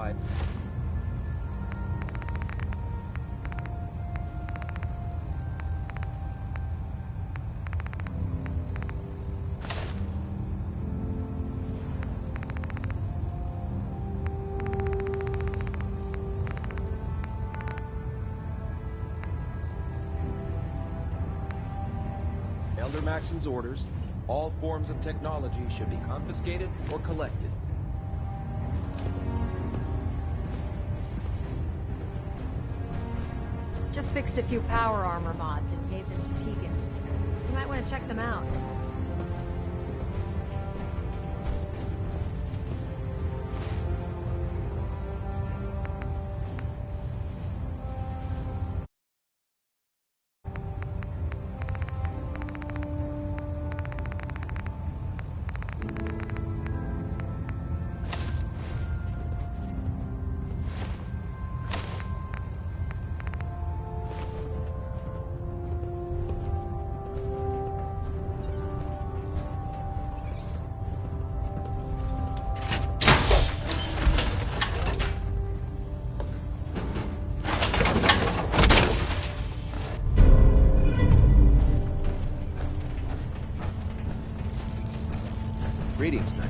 I... Elder Maxon's orders, all forms of technology should be confiscated or collected. Just fixed a few power armor mods and gave them to Tegan. You might want to check them out. Greetings, Knight.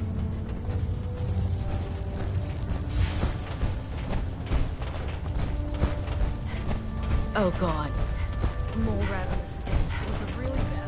Oh god. Mole rat on the stick. Those are really bad.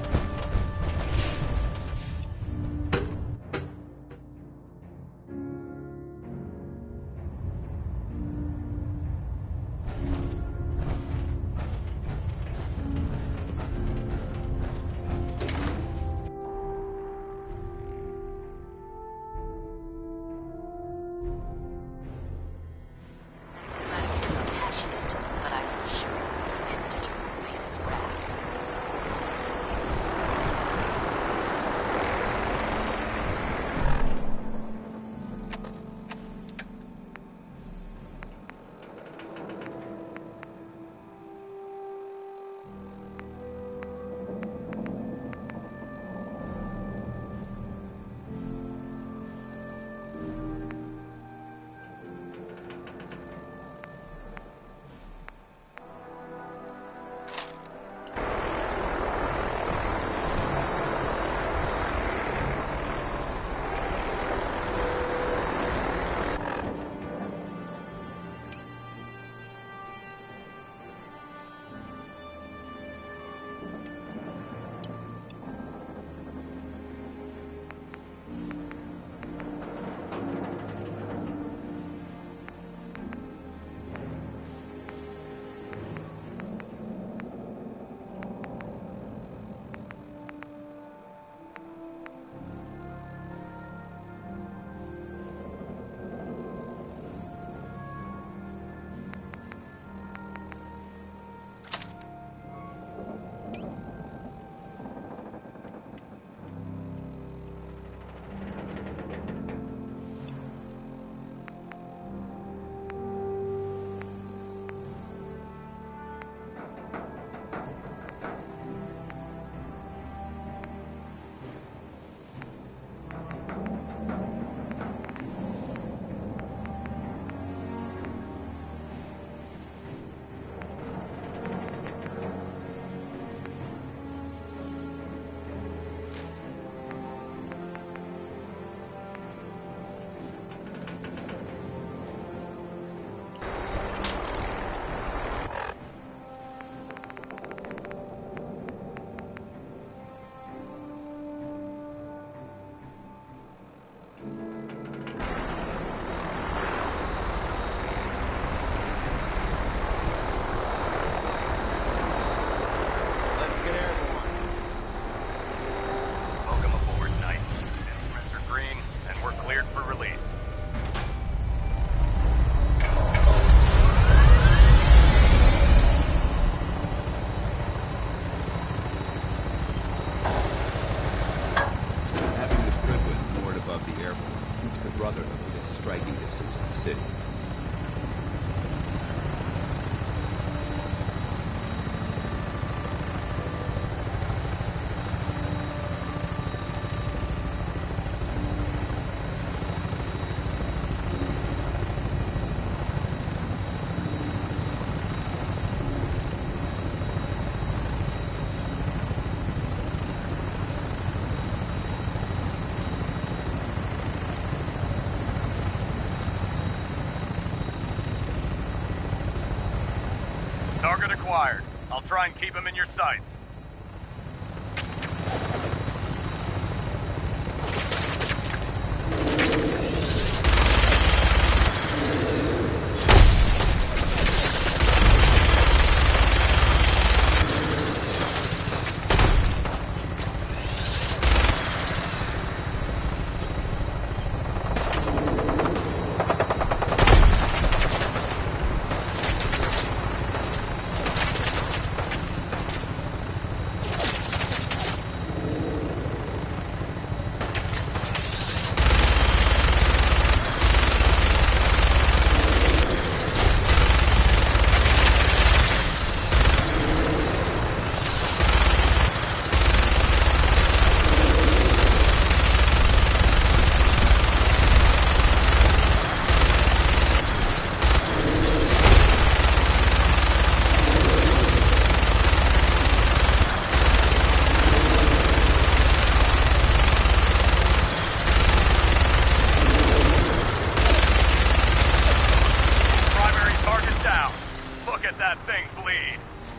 required. I'll try and keep him in your sights.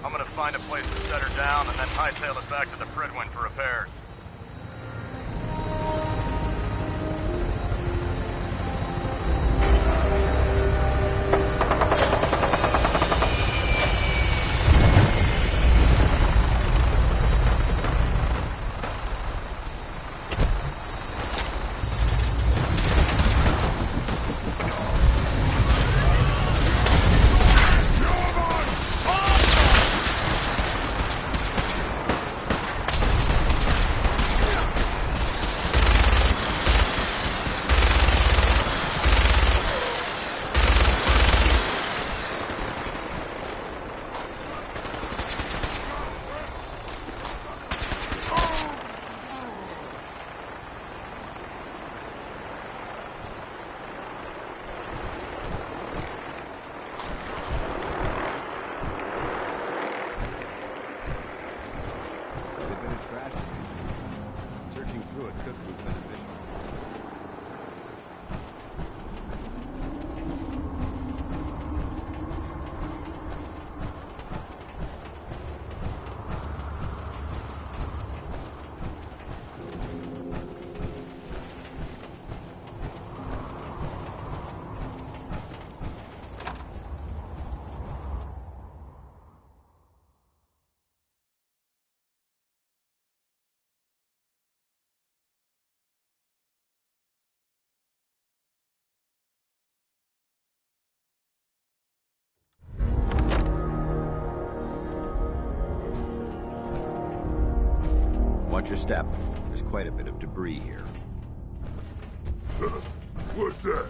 I'm gonna find a place to set her down and then hightail it back to the Fridwin for repairs. Searching through it could prove beneficial. Watch your step. There's quite a bit of debris here. What's that?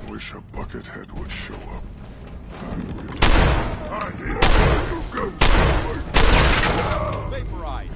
Wish a buckethead would show up. Vaporize!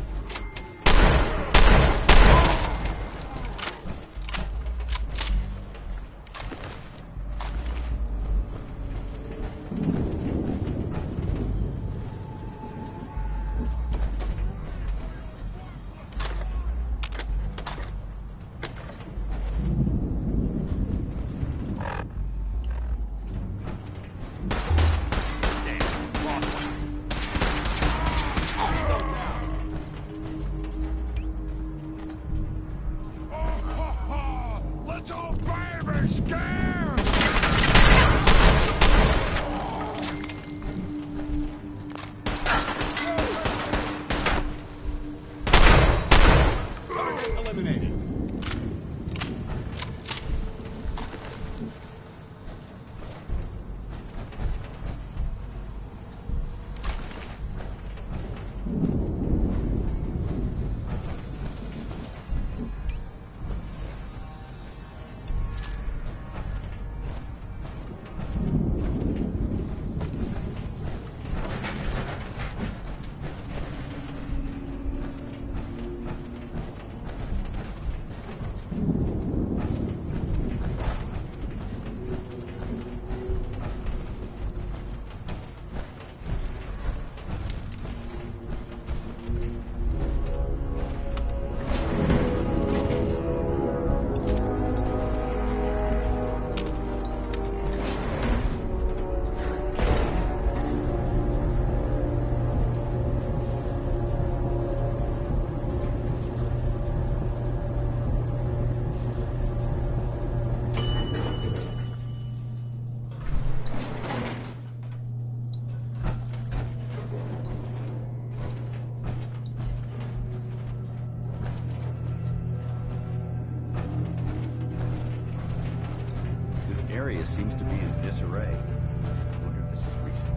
This area seems to be in disarray. I wonder if this is recent.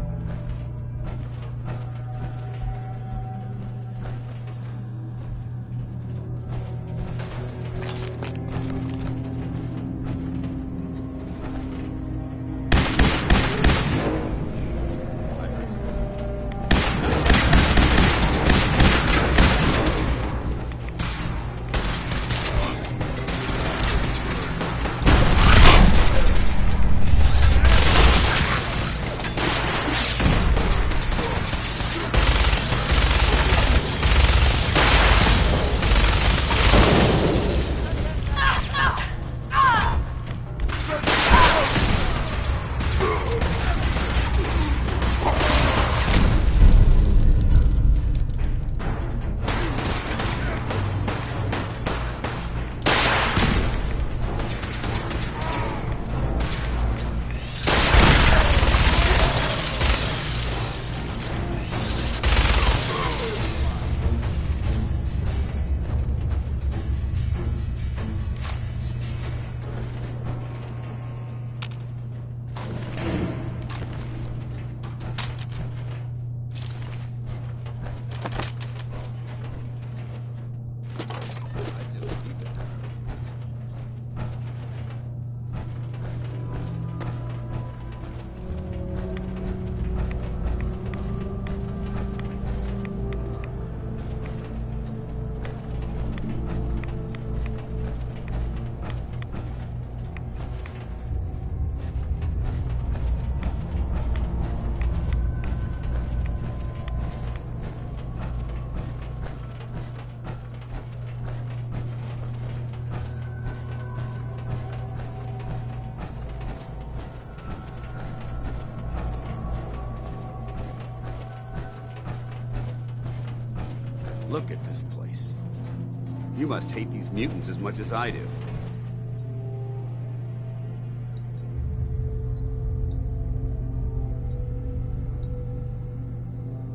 Look at this place. You must hate these mutants as much as I do.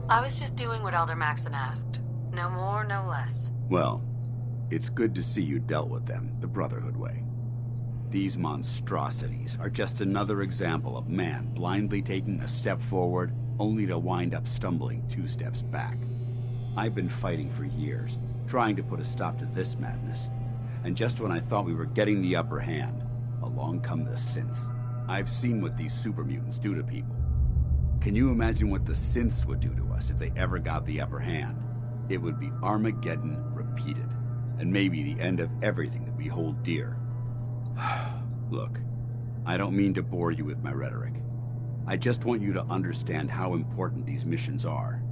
I was just doing what Elder Maxon asked. No more, no less. Well, it's good to see you dealt with them the Brotherhood way. These monstrosities are just another example of man blindly taking a step forward, only to wind up stumbling 2 steps back. I've been fighting for years, trying to put a stop to this madness. And just when I thought we were getting the upper hand, along come the synths. I've seen what these super mutants do to people. Can you imagine what the synths would do to us if they ever got the upper hand? It would be Armageddon repeated, and maybe the end of everything that we hold dear. Look, I don't mean to bore you with my rhetoric. I just want you to understand how important these missions are.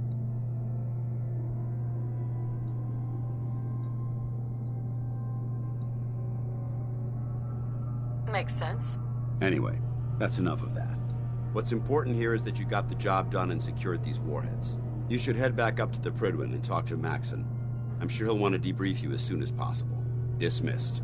Makes sense. Anyway, that's enough of that. What's important here is that you got the job done and secured these warheads. You should head back up to the Prydwen and talk to Maxon. I'm sure he'll want to debrief you as soon as possible. Dismissed.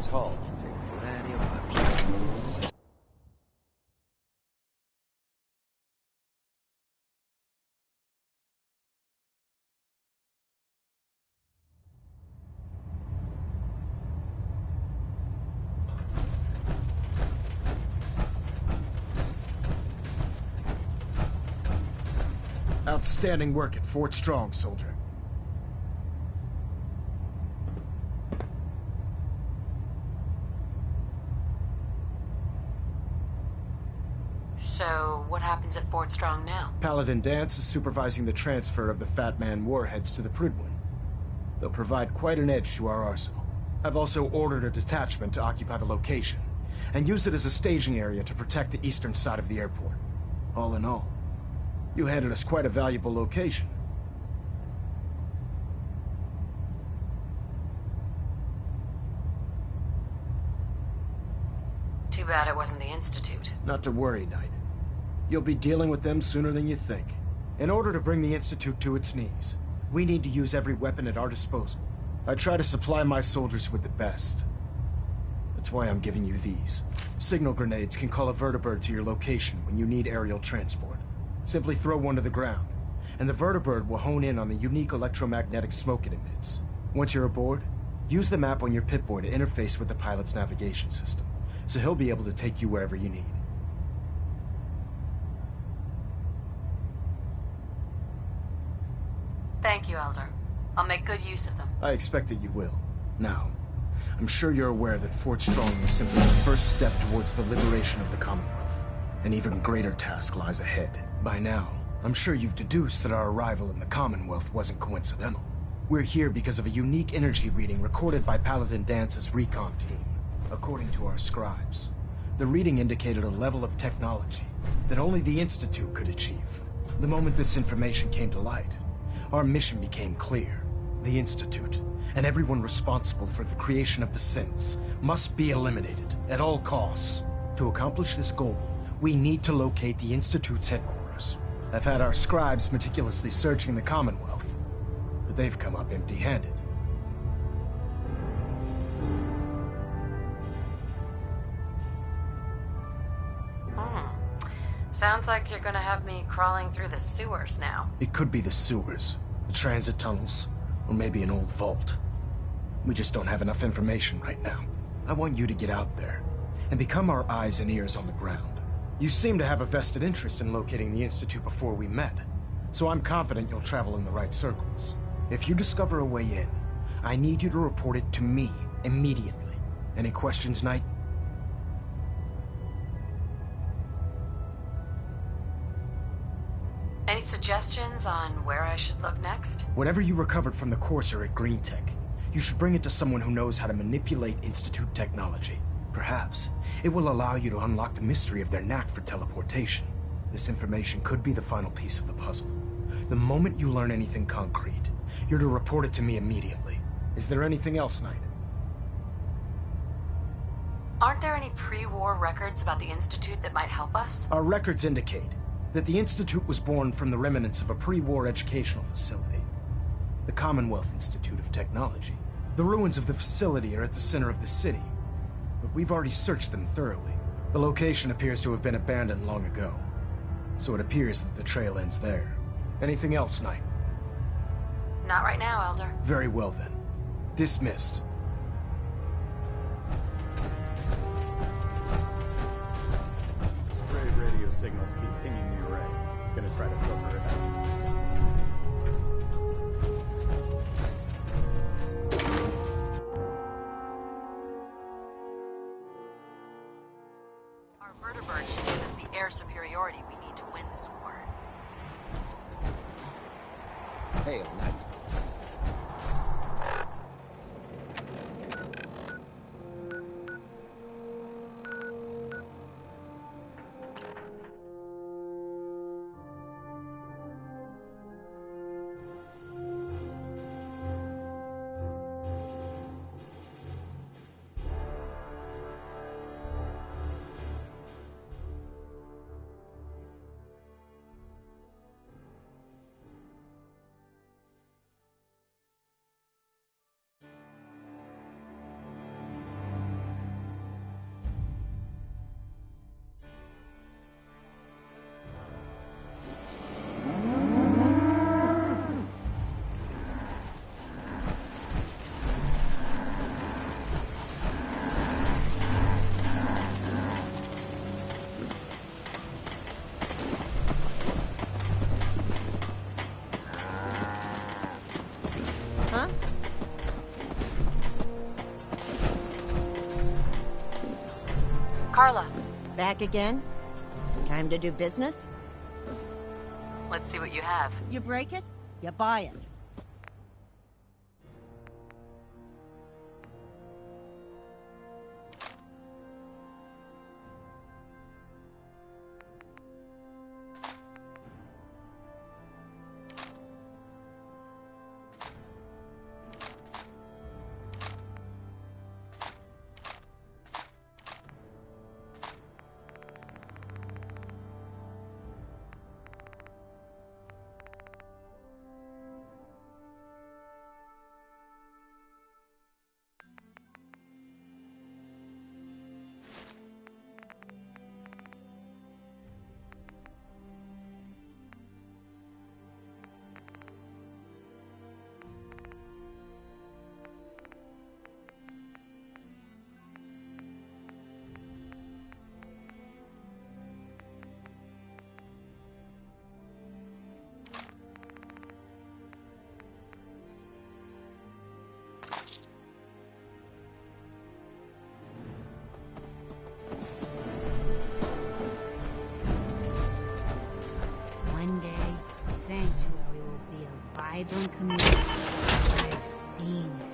hull can take plenty of punishment. Outstanding work at Fort Strong, soldier. So, what happens at Fort Strong now? Paladin Danse is supervising the transfer of the Fat Man warheads to the Prydwen. They'll provide quite an edge to our arsenal. I've also ordered a detachment to occupy the location, and use it as a staging area to protect the eastern side of the airport. All in all, you handed us quite a valuable location. Too bad it wasn't the Institute. Not to worry, Knight. You'll be dealing with them sooner than you think. In order to bring the Institute to its knees, we need to use every weapon at our disposal. I try to supply my soldiers with the best. That's why I'm giving you these. Signal grenades can call a vertibird to your location when you need aerial transport. Simply throw one to the ground, and the vertibird will hone in on the unique electromagnetic smoke it emits. Once you're aboard, use the map on your Pip-Boy to interface with the pilot's navigation system, so he'll be able to take you wherever you need. Thank you, Elder. I'll make good use of them. I expect that you will. Now, I'm sure you're aware that Fort Strong was simply the first step towards the liberation of the Commonwealth. An even greater task lies ahead. By now, I'm sure you've deduced that our arrival in the Commonwealth wasn't coincidental. We're here because of a unique energy reading recorded by Paladin Dance's recon team. According to our scribes, the reading indicated a level of technology that only the Institute could achieve. The moment this information came to light, our mission became clear. The Institute, and everyone responsible for the creation of the synths, must be eliminated at all costs. To accomplish this goal, we need to locate the Institute's headquarters. I've had our scribes meticulously searching the Commonwealth, but they've come up empty-handed. Sounds like you're gonna have me crawling through the sewers now. It could be the sewers, the transit tunnels, or maybe an old vault. We just don't have enough information right now. I want you to get out there and become our eyes and ears on the ground. You seem to have a vested interest in locating the Institute before we met, so I'm confident you'll travel in the right circles. If you discover a way in, I need you to report it to me immediately. Any questions, Knight? Any suggestions on where I should look next? Whatever you recovered from the Courser at Green Tech, you should bring it to someone who knows how to manipulate Institute technology. Perhaps it will allow you to unlock the mystery of their knack for teleportation. This information could be the final piece of the puzzle. The moment you learn anything concrete, you're to report it to me immediately. Is there anything else, Knight? Aren't there any pre-war records about the Institute that might help us? Our records indicate that the Institute was born from the remnants of a pre-war educational facility, the Commonwealth Institute of Technology. The ruins of the facility are at the center of the city, but we've already searched them thoroughly. The location appears to have been abandoned long ago, so it appears that the trail ends there. Anything else, Knight? Not right now, Elder. Very well then. Dismissed. Stray radio signals keep pinging the array. Gonna try to filter it out. Our vertibird should give us the air superiority we need to win this war. Hail, Knight. Carla, Back again? Time to do business? let's see what you have. You break it, you buy it. One day, Sanctuary will be a vibrant community. I've seen it.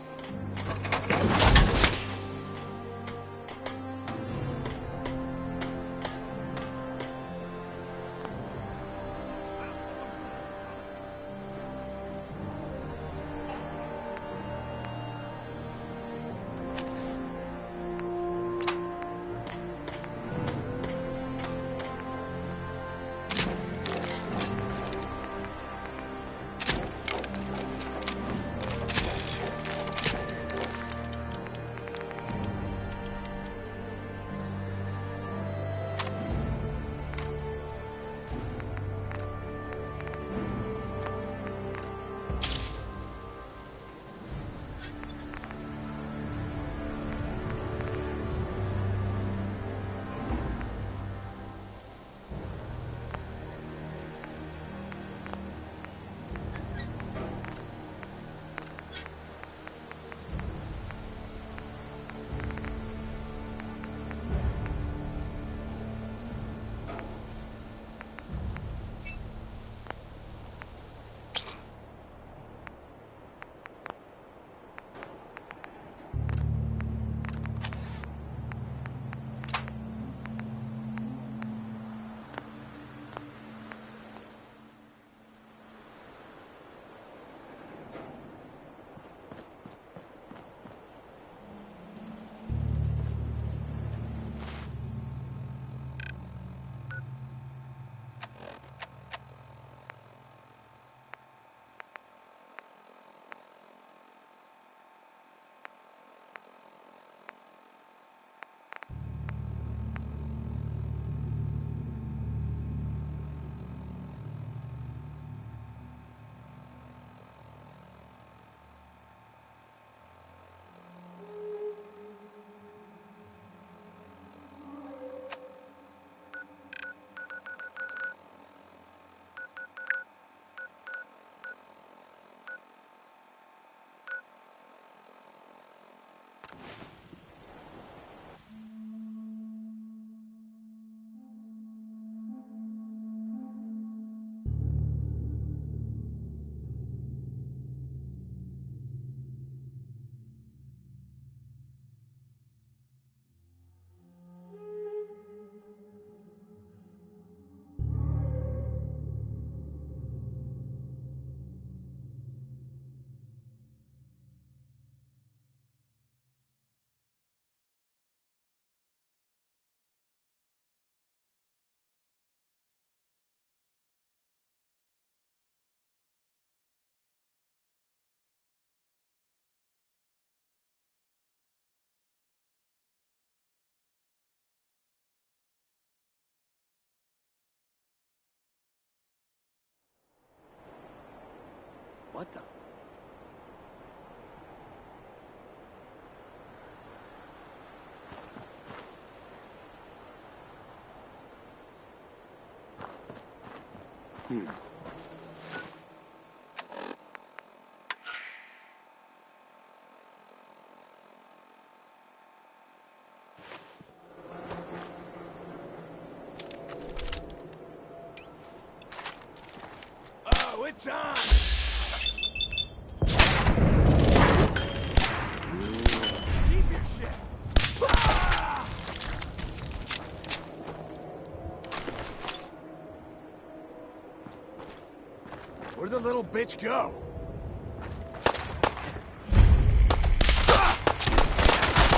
What the? It's on! Keep your shit! Ah! Where'd the little bitch go?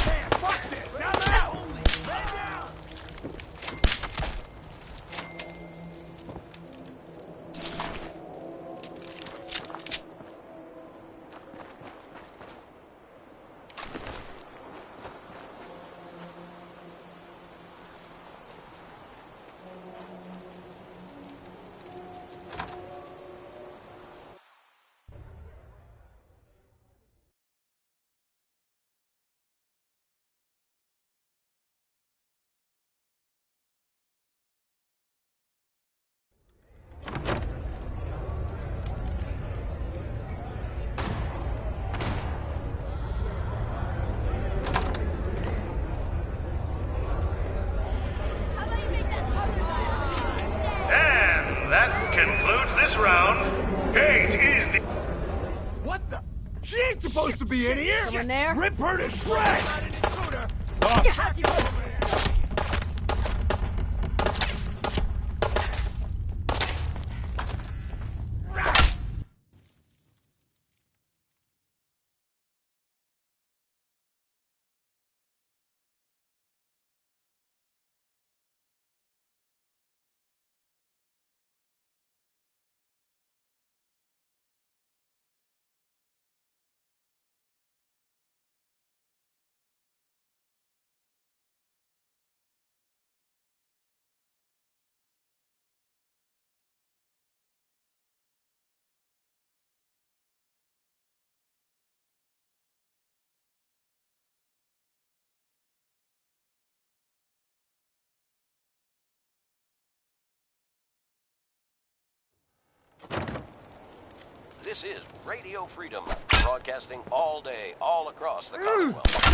Man, fuck this! Down there! Lay down! Concludes this round. Kate is the... What the? She ain't supposed to be in here! Someone there? Rip her to shreds! How'd you... This is Radio Freedom, broadcasting all day, all across the Commonwealth.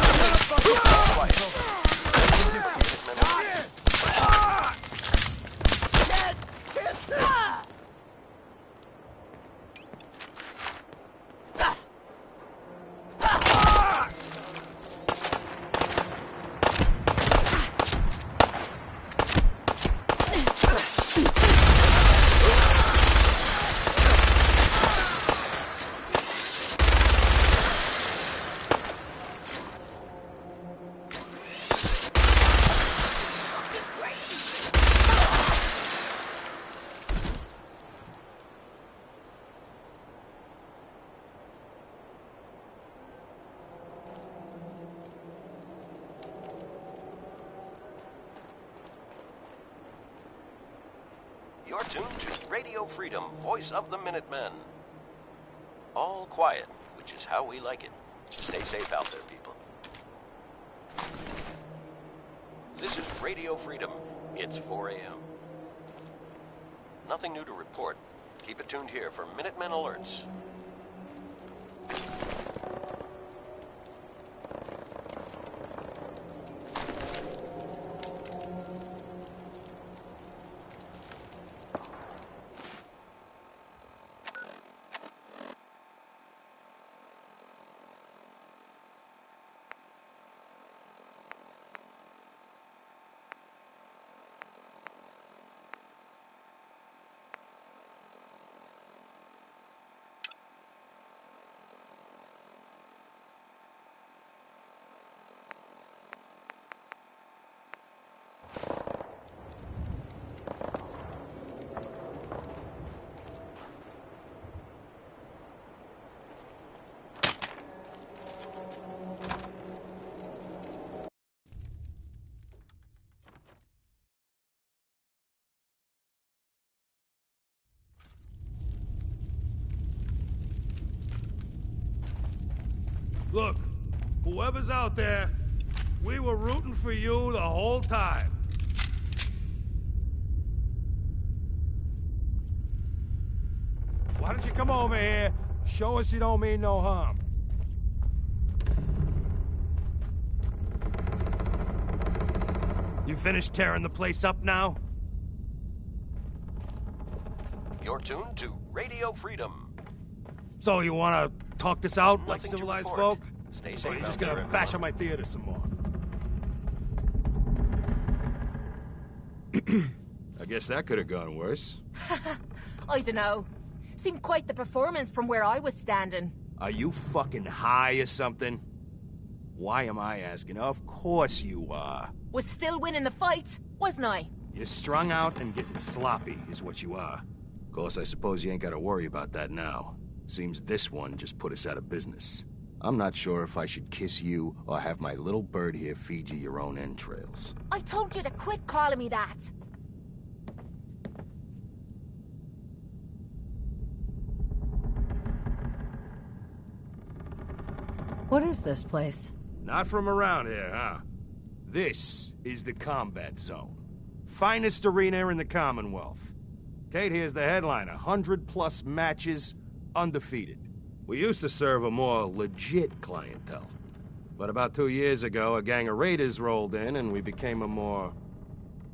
You're tuned to Radio Freedom, voice of the Minutemen. All quiet, which is how we like it. Stay safe out there, people. This is Radio Freedom. It's 4 a.m. Nothing new to report. Keep it tuned here for Minutemen alerts. Look, whoever's out there, we were rooting for you the whole time. Why don't you come over here, show us you don't mean no harm. You finished tearing the place up now? You're tuned to Radio Freedom. So you wanna talk this out like Nothing to civilized report. folk? Stay Or safe you out just there, gonna everyone. bash on my theater some more? I guess that could have gone worse. I dunno. Seemed quite the performance from where I was standing. Are you fucking high or something? Why am I asking? Of course you are. Was still winning the fight, wasn't I? You're strung out and getting sloppy, is what you are. Of course, I suppose you ain't gotta worry about that now. Seems this one just put us out of business. I'm not sure if I should kiss you or have my little bird here feed you your own entrails. I told you to quit calling me that. What is this place? Not from around here, huh? This is the combat zone. Finest arena in the Commonwealth. Kate here's the headliner. 100+ matches, undefeated. We used to serve a more legit clientele. But about 2 years ago, a gang of raiders rolled in and we became a more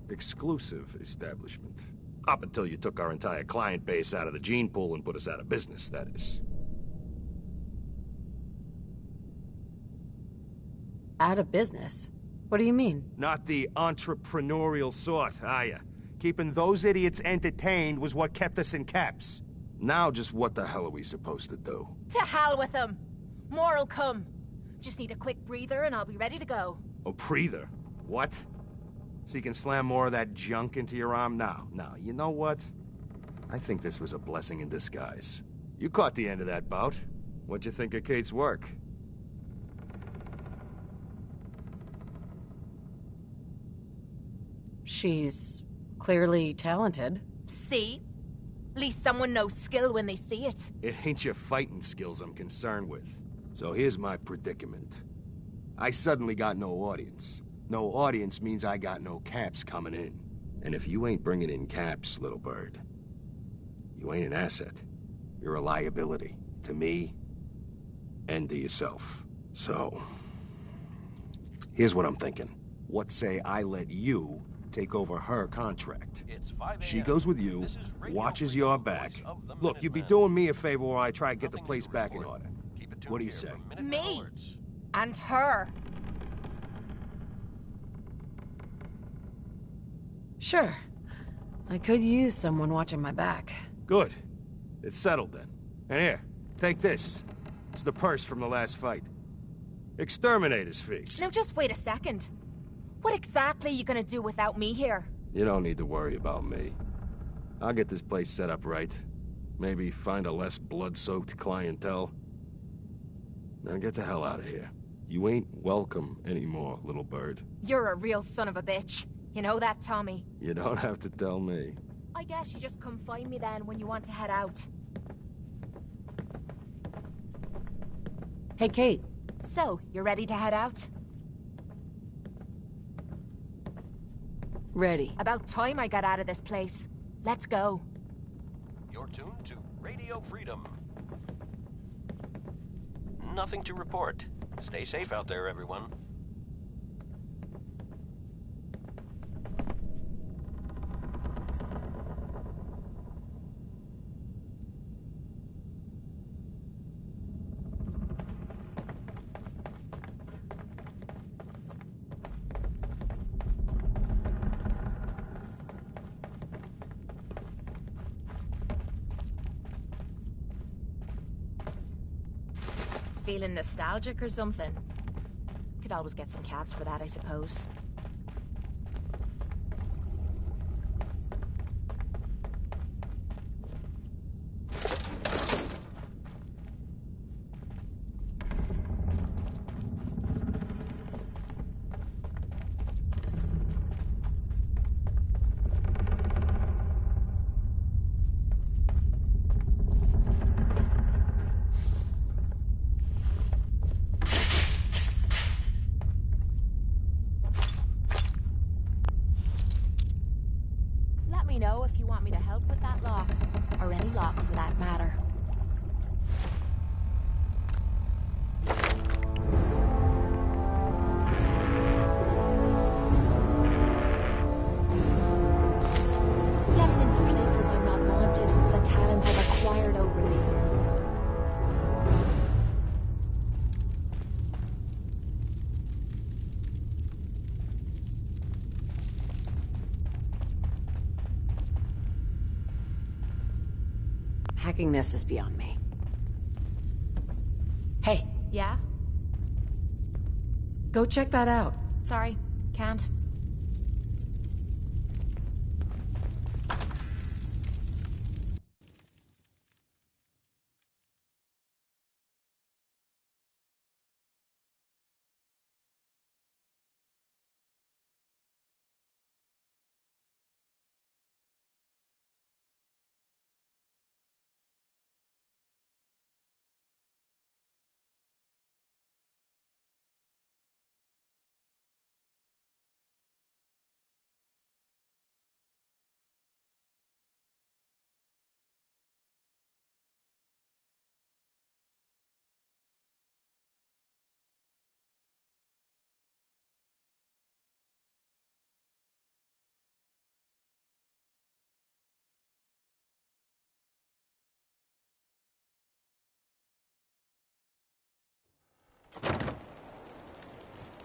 exclusive establishment. Up until you took our entire client base out of the gene pool and put us out of business, that is. Out of business? What do you mean? Not the entrepreneurial sort, are ya? Keeping those idiots entertained was what kept us in caps. Now just what the hell are we supposed to do? To hell with them. More'll come. Just need a quick breather and I'll be ready to go. A breather? What? So you can slam more of that junk into your arm now? Now, you know what? I think this was a blessing in disguise. You caught the end of that bout. What'd you think of Kate's work? She's clearly talented. See? At least someone knows skill when they see it. It ain't your fighting skills I'm concerned with. So here's my predicament. I suddenly got no audience. No audience means I got no caps coming in. And if you ain't bringing in caps, little bird, you ain't an asset. You're a liability to me and to yourself. So, here's what I'm thinking. What say I let you take over her contract? It's 5 She a.m. goes with you, This is Radio watches Freedom, your voice back. of the Look, you'd be Minutemen. doing me a favor while I try to get the Nothing place to back in report. order. Keep it tuned What do you here say? for Minutemen Me? alerts. And her. Sure. I could use someone watching my back. Good. It's settled then. And here, take this. It's the purse from the last fight. Exterminator's fee. Now just wait a second. What exactly are you gonna do without me here? You don't need to worry about me. I'll get this place set up right. Maybe find a less blood-soaked clientele. Now get the hell out of here. You ain't welcome anymore, little bird. You're a real son of a bitch. You know that, Tommy? You don't have to tell me. I guess you just come find me then when you want to head out. Hey, Kate. So, you're ready to head out? Ready. About time I got out of this place. Let's go. You're tuned to Radio Freedom. Nothing to report. Stay safe out there, everyone. Feeling nostalgic or something? Could always get some caps for that, I suppose. Let me know if you want me to help with that lock, or any lock for that matter. Getting into places I'm not wanted is a talent I've acquired Hacking this is beyond me. Hey, Yeah? go check that out. Sorry, can't.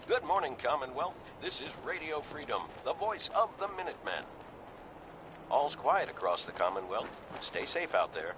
Good morning, Commonwealth. This is Radio Freedom, the voice of the Minutemen. All's quiet across the Commonwealth. Stay safe out there.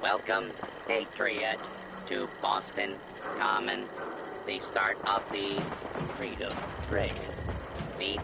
Welcome, Patriot, to Boston Common, the start of the Freedom Train. Beat.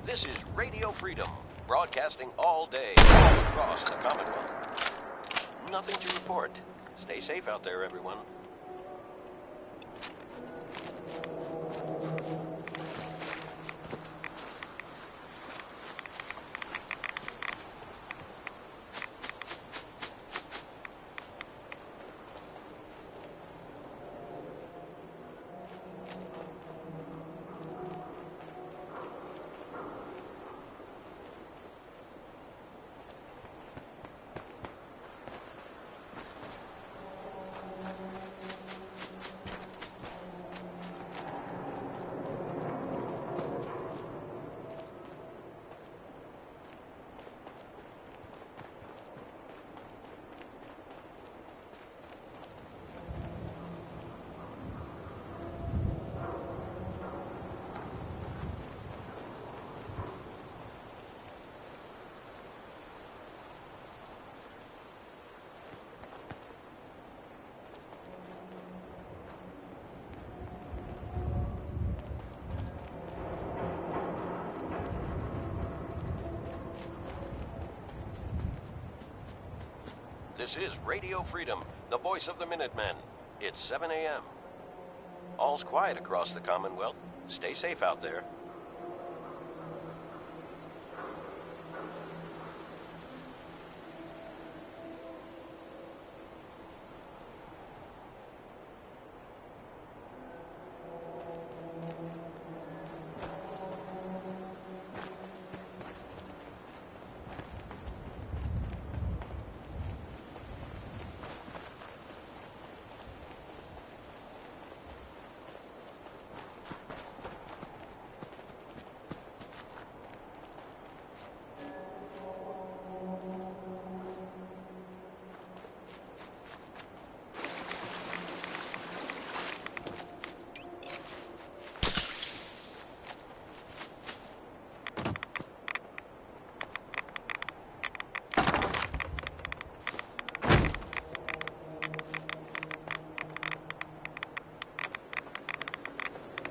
This is Radio Freedom, broadcasting all day, all across the Commonwealth. Nothing to report. Stay safe out there, everyone. This is Radio Freedom, the voice of the Minutemen. It's 7 a.m. All's quiet across the Commonwealth. Stay safe out there.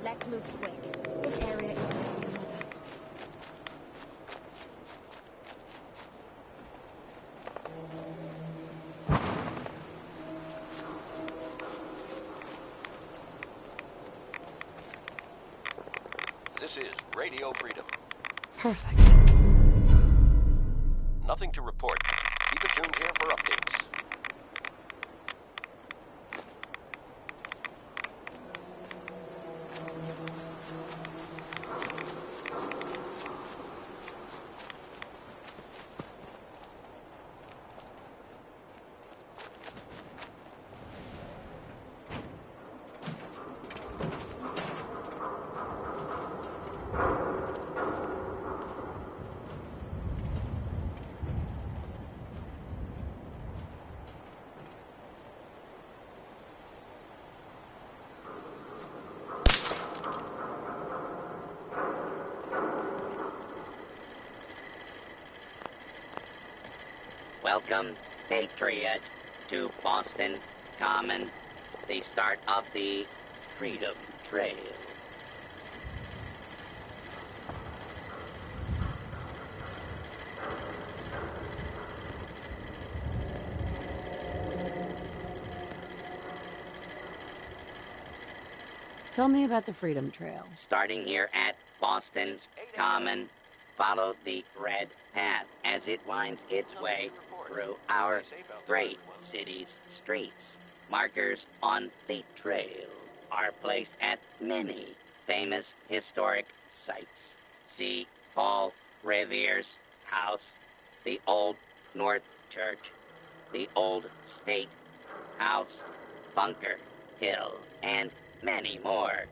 Let's move quick. This area is not with us. This is Radio Freedom. Perfect. Nothing to report. Keep it tuned here for updates. Welcome, Patriot, to Boston Common, the start of the Freedom Trail. Tell me about the Freedom Trail. Starting here at Boston Common, follow the red path as it winds its way through our great city's streets. Markers on the trail are placed at many famous historic sites. See Paul Revere's house, the Old North Church, the Old State House, Bunker Hill, and many more.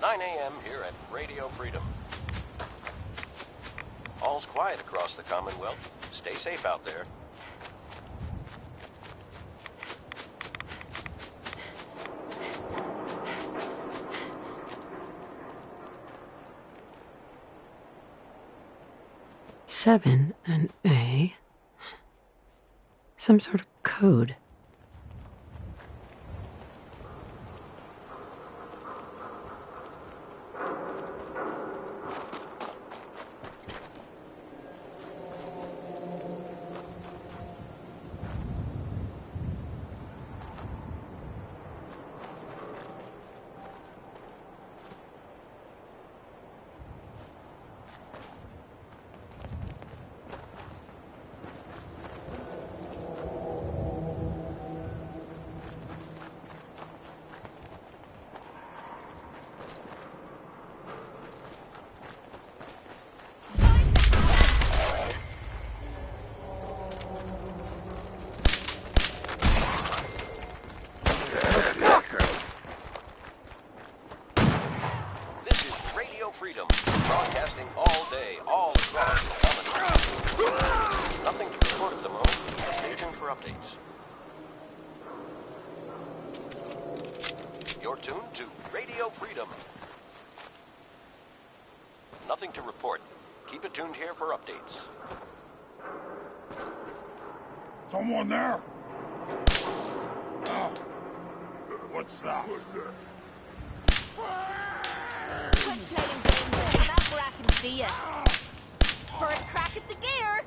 9 a.m. here at Radio Freedom. All's quiet across the Commonwealth. Stay safe out there. Seven and A. Some sort of code. Freedom, broadcasting all day, all across the Commonwealth. Nothing to report at the moment. Stay tuned for updates. You're tuned to Radio Freedom. Nothing to report. Keep it tuned here for updates. Someone there? Oh. What's that? Quit playing games, that's where I can see you. First crack at the gear.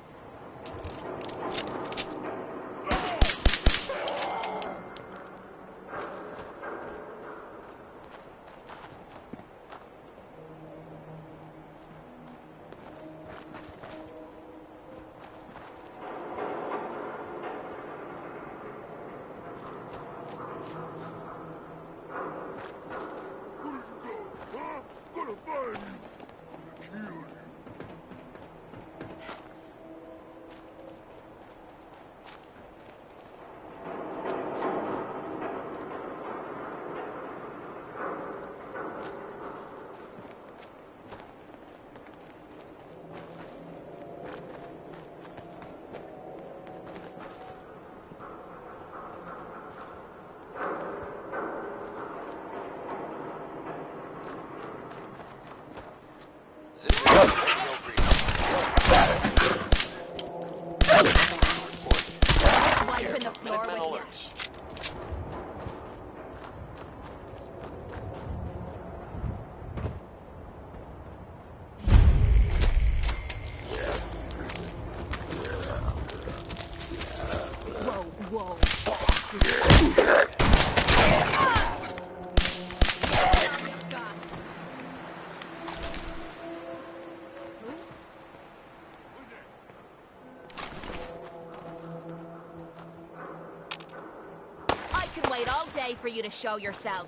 Wait all day for you to show yourself.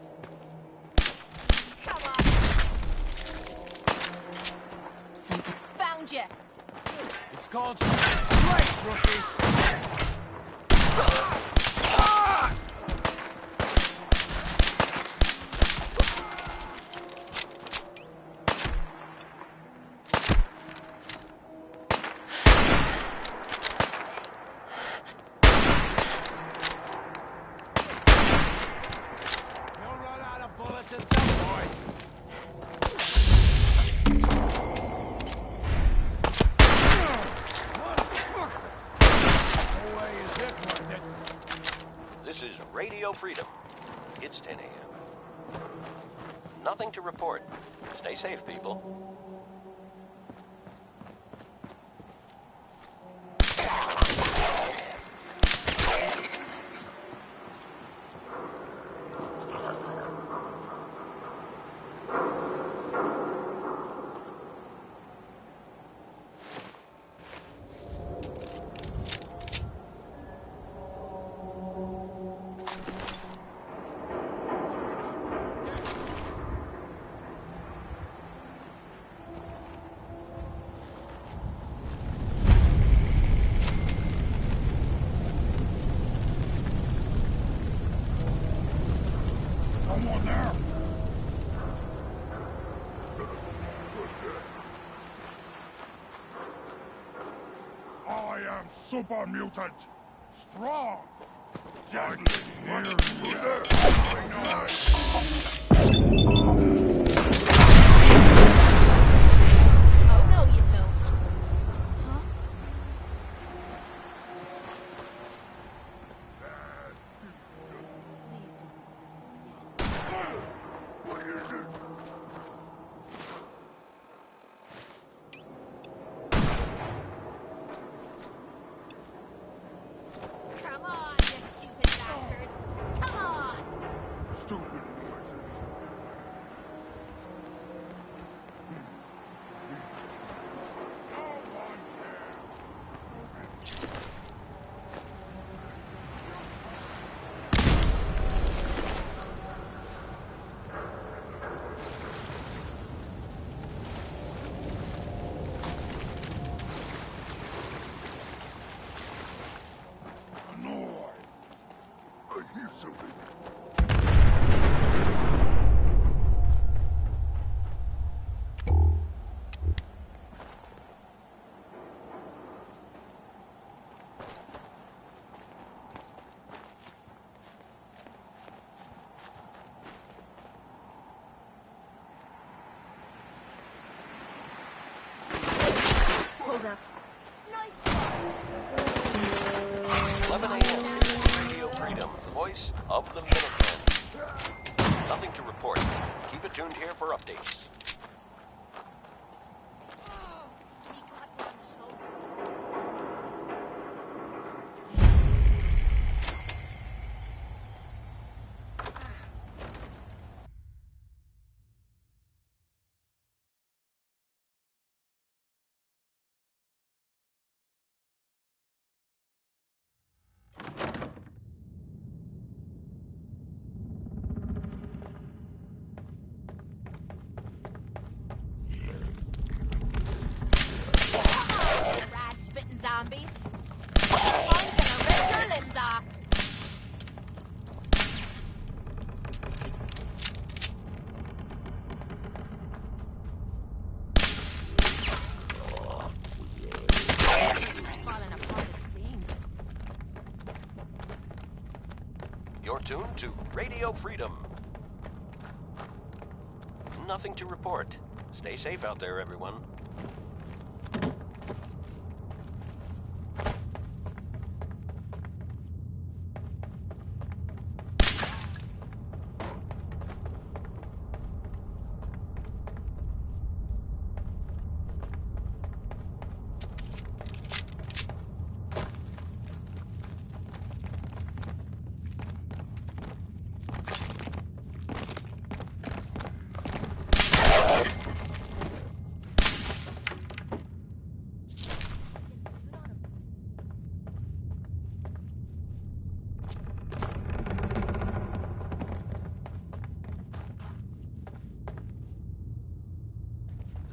Come on. Something found you. It's called strike, rookie. Radio Freedom. It's 10 a.m. Nothing to report. Stay safe, people. I am super mutant. Strong. Deadly. Oh, no, you don't. Huh? Come on, you stupid bastards! Come on! Stupid noises. I hear something. Hold up. Nice 11 a.m. Radio Freedom, voice of the Minutemen. Nothing to report. Keep it tuned here for updates. rad spitting zombies. I'm gonna rip your limbs off. Falling apart, it seems. You're tuned to Radio Freedom. Nothing to report. Stay safe out there, everyone.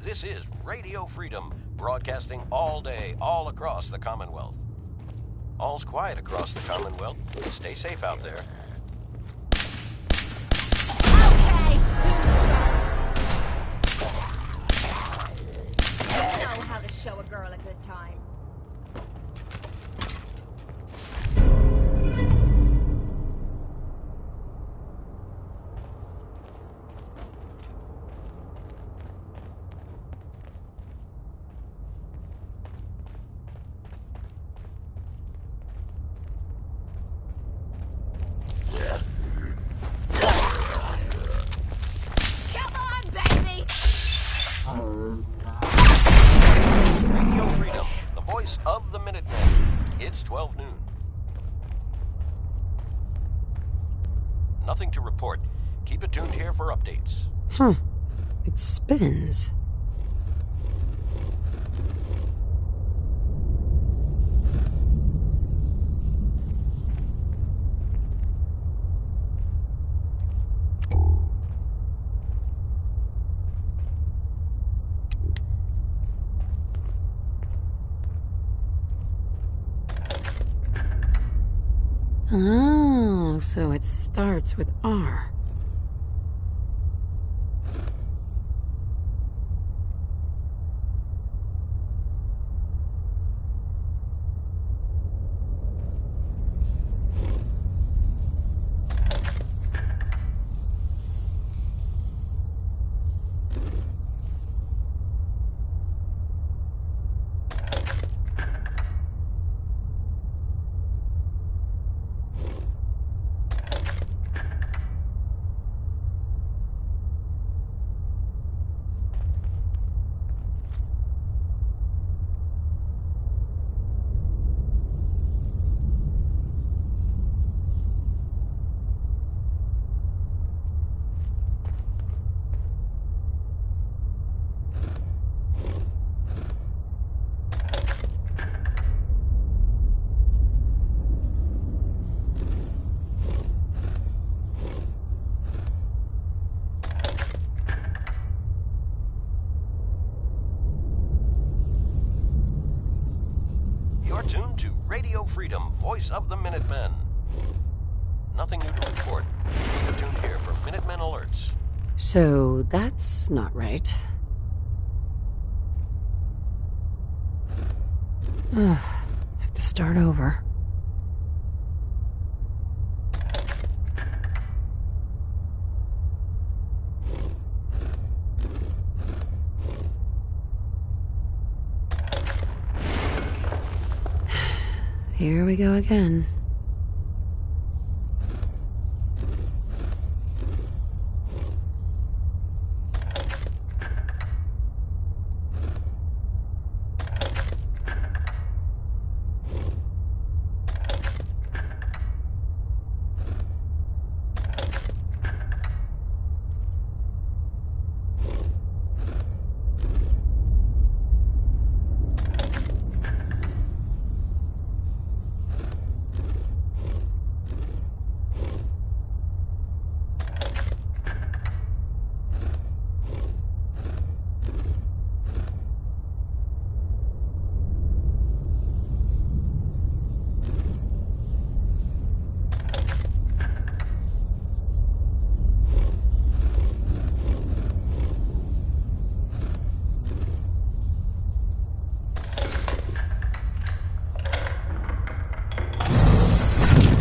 This is Radio Freedom, broadcasting all day, all across the Commonwealth. All's quiet across the Commonwealth. Stay safe out there. Okay, who's first? You know how to show a girl a good time. Come on, baby! Radio Freedom, the voice of the Minutemen. It's 12 noon. Nothing to report. Keep it tuned here for updates. Huh. It spins. Oh, so it starts with R. tuned to Radio Freedom, voice of the Minutemen. Nothing new to report. Keep it tuned here for Minutemen alerts. So that's not right. Have to start over. Here we go again.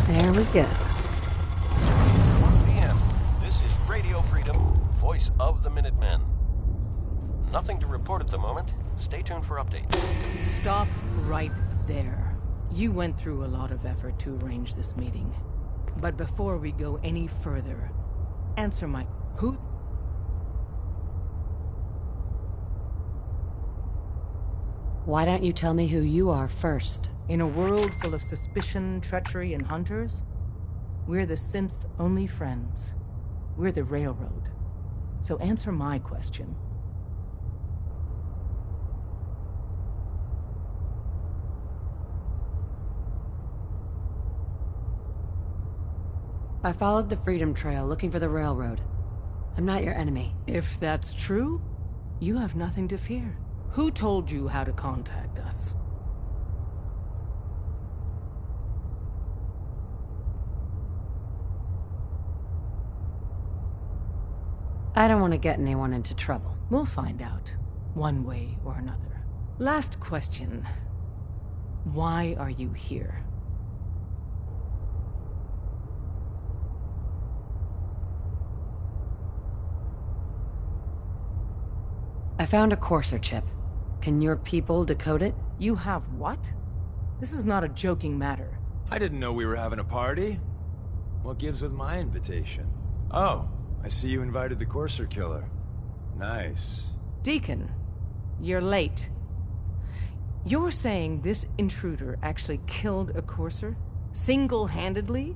There we go. 1 p.m. This is Radio Freedom, voice of the Minutemen. Nothing to report at the moment. Stay tuned for updates. Stop right there. You went through a lot of effort to arrange this meeting. But before we go any further, answer my... Who... Why don't you tell me who you are first? In a world full of suspicion, treachery, and hunters, we're the synth's only friends. We're the Railroad. So answer my question. I followed the Freedom Trail looking for the Railroad. I'm not your enemy. If that's true, you have nothing to fear. Who told you how to contact us? I don't want to get anyone into trouble. We'll find out, one way or another. Last question. Why are you here? I found a Courser chip. Can your people decode it? You have what? This is not a joking matter. I didn't know we were having a party. What gives with my invitation? Oh, I see you invited the Courser killer. Nice. Deacon, you're late. You're saying this intruder actually killed a Courser? Single-handedly?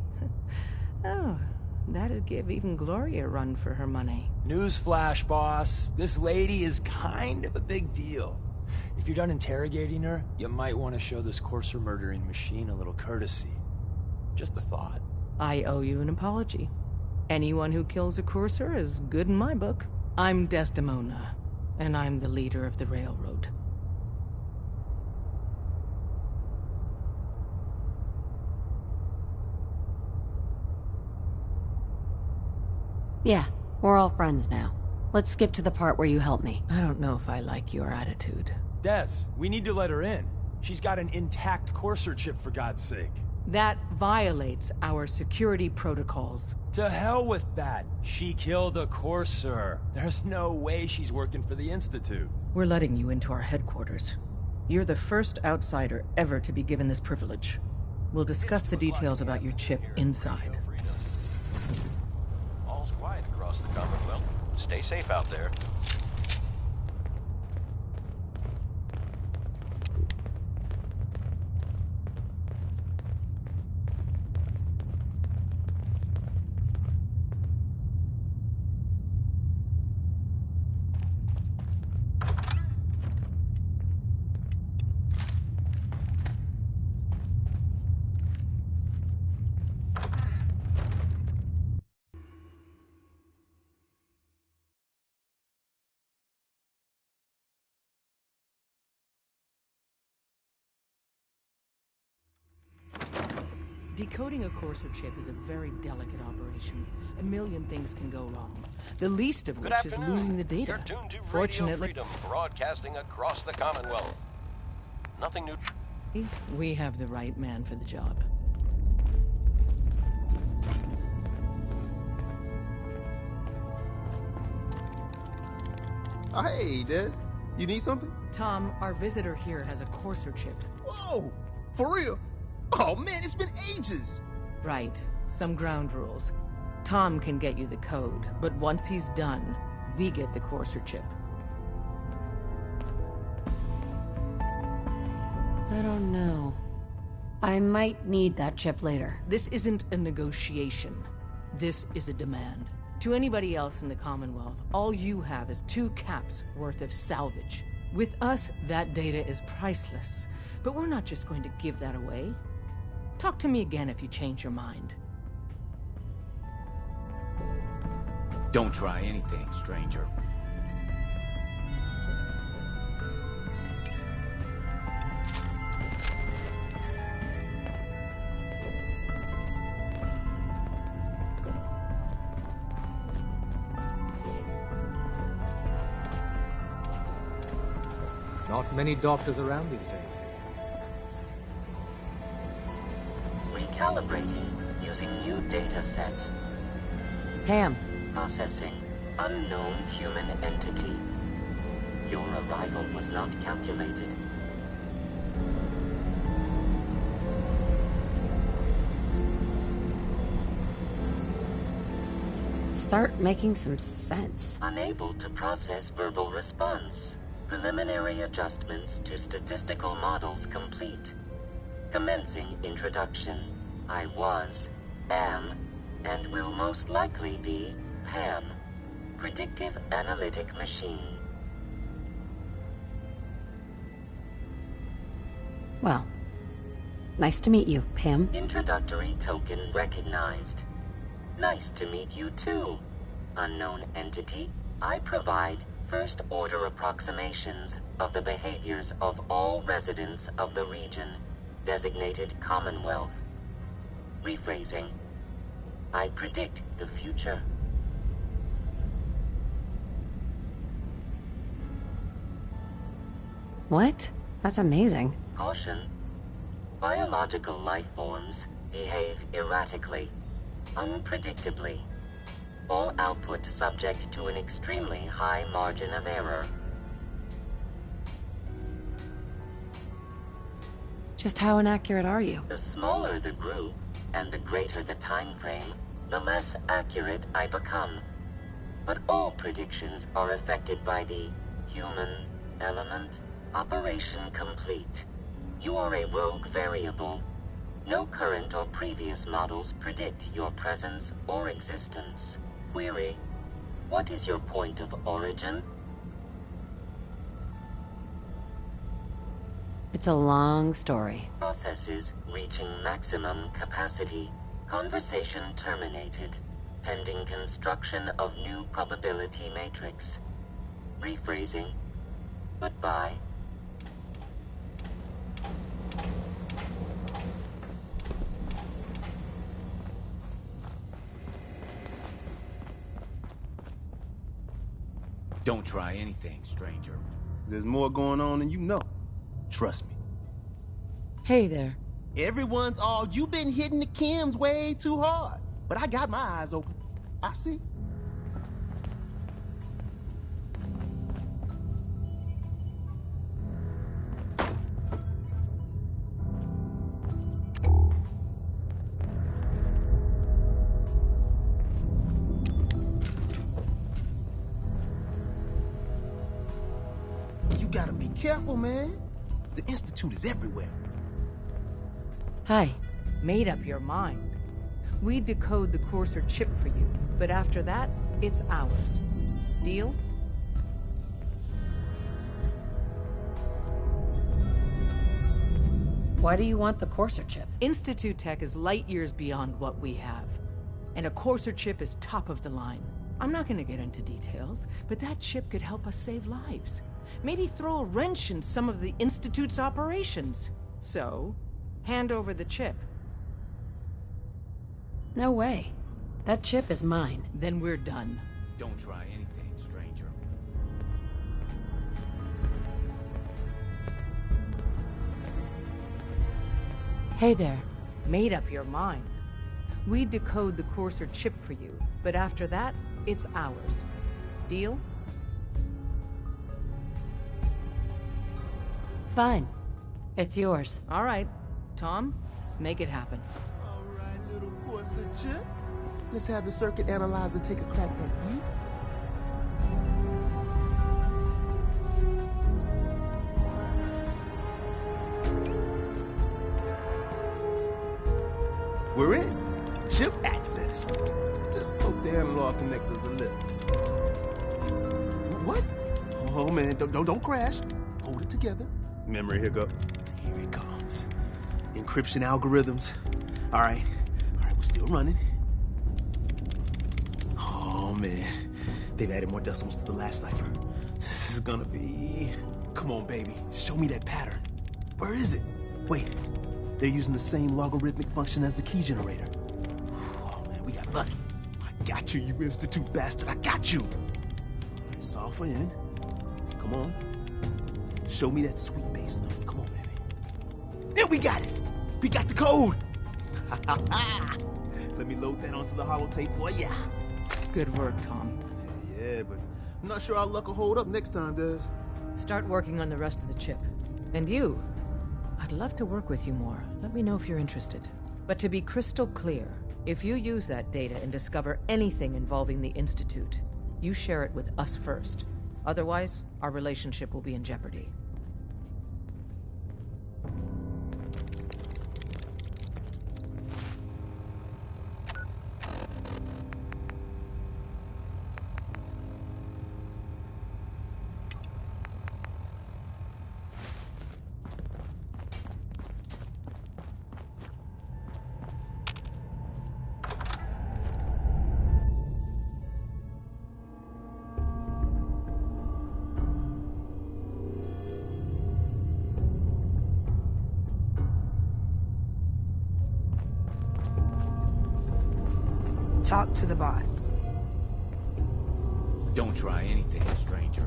Oh, that'd give even Gloria a run for her money. Newsflash, boss. This lady is kind of a big deal. If you're done interrogating her, you might want to show this Courser murdering machine a little courtesy. Just a thought. I owe you an apology. Anyone who kills a Courser is good in my book. I'm Desdemona, and I'm the leader of the Railroad. Yeah, we're all friends now. Let's skip to the part where you help me. I don't know if I like your attitude. Des, we need to let her in. She's got an intact Courser chip, for God's sake. That violates our security protocols. To hell with that. She killed a Courser. There's no way she's working for the Institute. We're letting you into our headquarters. You're the first outsider ever to be given this privilege. We'll discuss the details about your chip inside. All's quiet across the Commonwealth. Stay safe out there. Decoding a Courser chip is a very delicate operation. A million things can go wrong. The least of Good which is afternoon. losing the data. You're tuned to Radio Fortunately, Freedom, broadcasting across the Commonwealth. Nothing new. we have the right man for the job. Oh, hey, Des. You need something? Tom, our visitor here has a Courser chip. Whoa! For real? Oh, man, it's been ages! Right. Some ground rules. Tom can get you the code, but once he's done, we get the Courser chip. I don't know. I might need that chip later. This isn't a negotiation. This is a demand. To anybody else in the Commonwealth, all you have is 2 caps worth of salvage. With us, that data is priceless. But we're not just going to give that away. Talk to me again if you change your mind. Don't try anything, stranger. Not many doctors around these days. Recalibrating using new data set. Pam. Processing. Unknown human entity. Your arrival was not calculated. Start making some sense. Unable to process verbal response. Preliminary adjustments to statistical models complete. Commencing introduction. I was, am, and will most likely be Pam. Predictive analytic machine. Well, nice to meet you, Pam. Introductory token recognized. Nice to meet you too. Unknown entity, I provide first-order approximations of the behaviors of all residents of the region, designated Commonwealth. Rephrasing. I predict the future. What? That's amazing. Caution. Biological life forms behave erratically, unpredictably. All output subject to an extremely high margin of error. Just how inaccurate are you? The smaller the group, and the greater the time frame, the less accurate I become. But all predictions are affected by the human element. Operation complete. You are a rogue variable. No current or previous models predict your presence or existence. Query: what is your point of origin? It's a long story. Processes reaching maximum capacity. Conversation terminated. Pending construction of new probability matrix. Rephrasing. Goodbye. Don't try anything, stranger. There's more going on than you know. Trust me. Hey there. Everyone's all, you've been hitting the chems way too hard. But I got my eyes open. I see. You gotta be careful, man. The Institute is everywhere. Hi. Made up your mind. We decode the Courser chip for you, but after that, it's ours. Deal? Why do you want the Courser chip? Institute tech is light years beyond what we have. And a Courser chip is top of the line. I'm not gonna get into details, but that chip could help us save lives. Maybe throw a wrench in some of the Institute's operations. So, hand over the chip. No way. That chip is mine. Then we're done. Don't try anything, stranger. Hey there. Made up your mind. We decode the Courser chip for you, but after that, it's ours. Deal? Fine. It's yours. All right. Tom, make it happen. All right, little Courser chip. Let's have the circuit analyzer take a crack at you. We're in. Chip accessed. Just poke the analog connectors a little. What? Oh man, don't crash. Hold it together. Memory hiccup. Here it comes. Encryption algorithms. All right, we're still running. Oh man, they've added more decimals to the last cipher. This is gonna be... Come on, baby, show me that pattern. Where is it? Wait, they're using the same logarithmic function as the key generator. Oh man, we got lucky. I got you, you Institute bastard, I got you. Solve for N. Come on. Show me that sweet bass number. Come on, baby. And we got it. We got the code. Let me load that onto the holotape for ya. Good work, Tom. Yeah, but I'm not sure our luck will hold up next time, Des. Start working on the rest of the chip. And you, I'd love to work with you more. Let me know if you're interested. But to be crystal clear, if you use that data and discover anything involving the Institute, you share it with us first. Otherwise, our relationship will be in jeopardy. Talk to the boss. Don't try anything, stranger.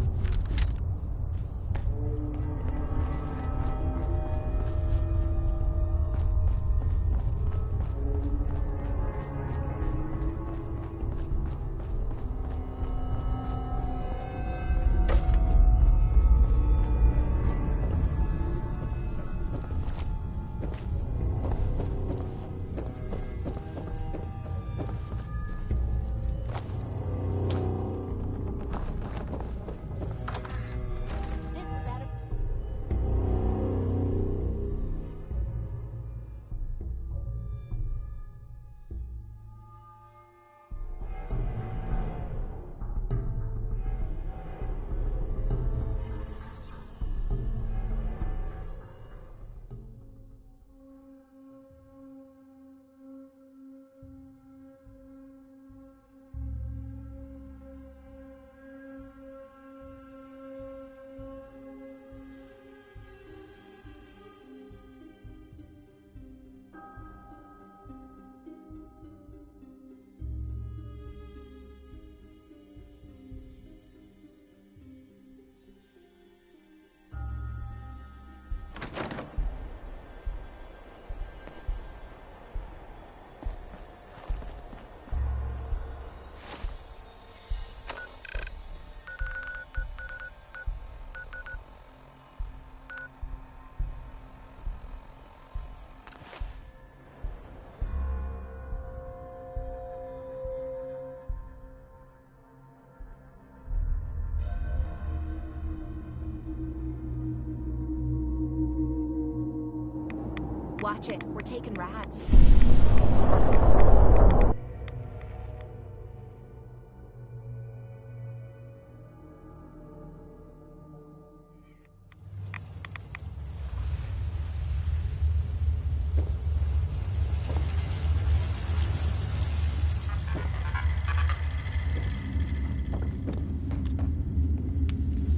Watch it. We're taking rats.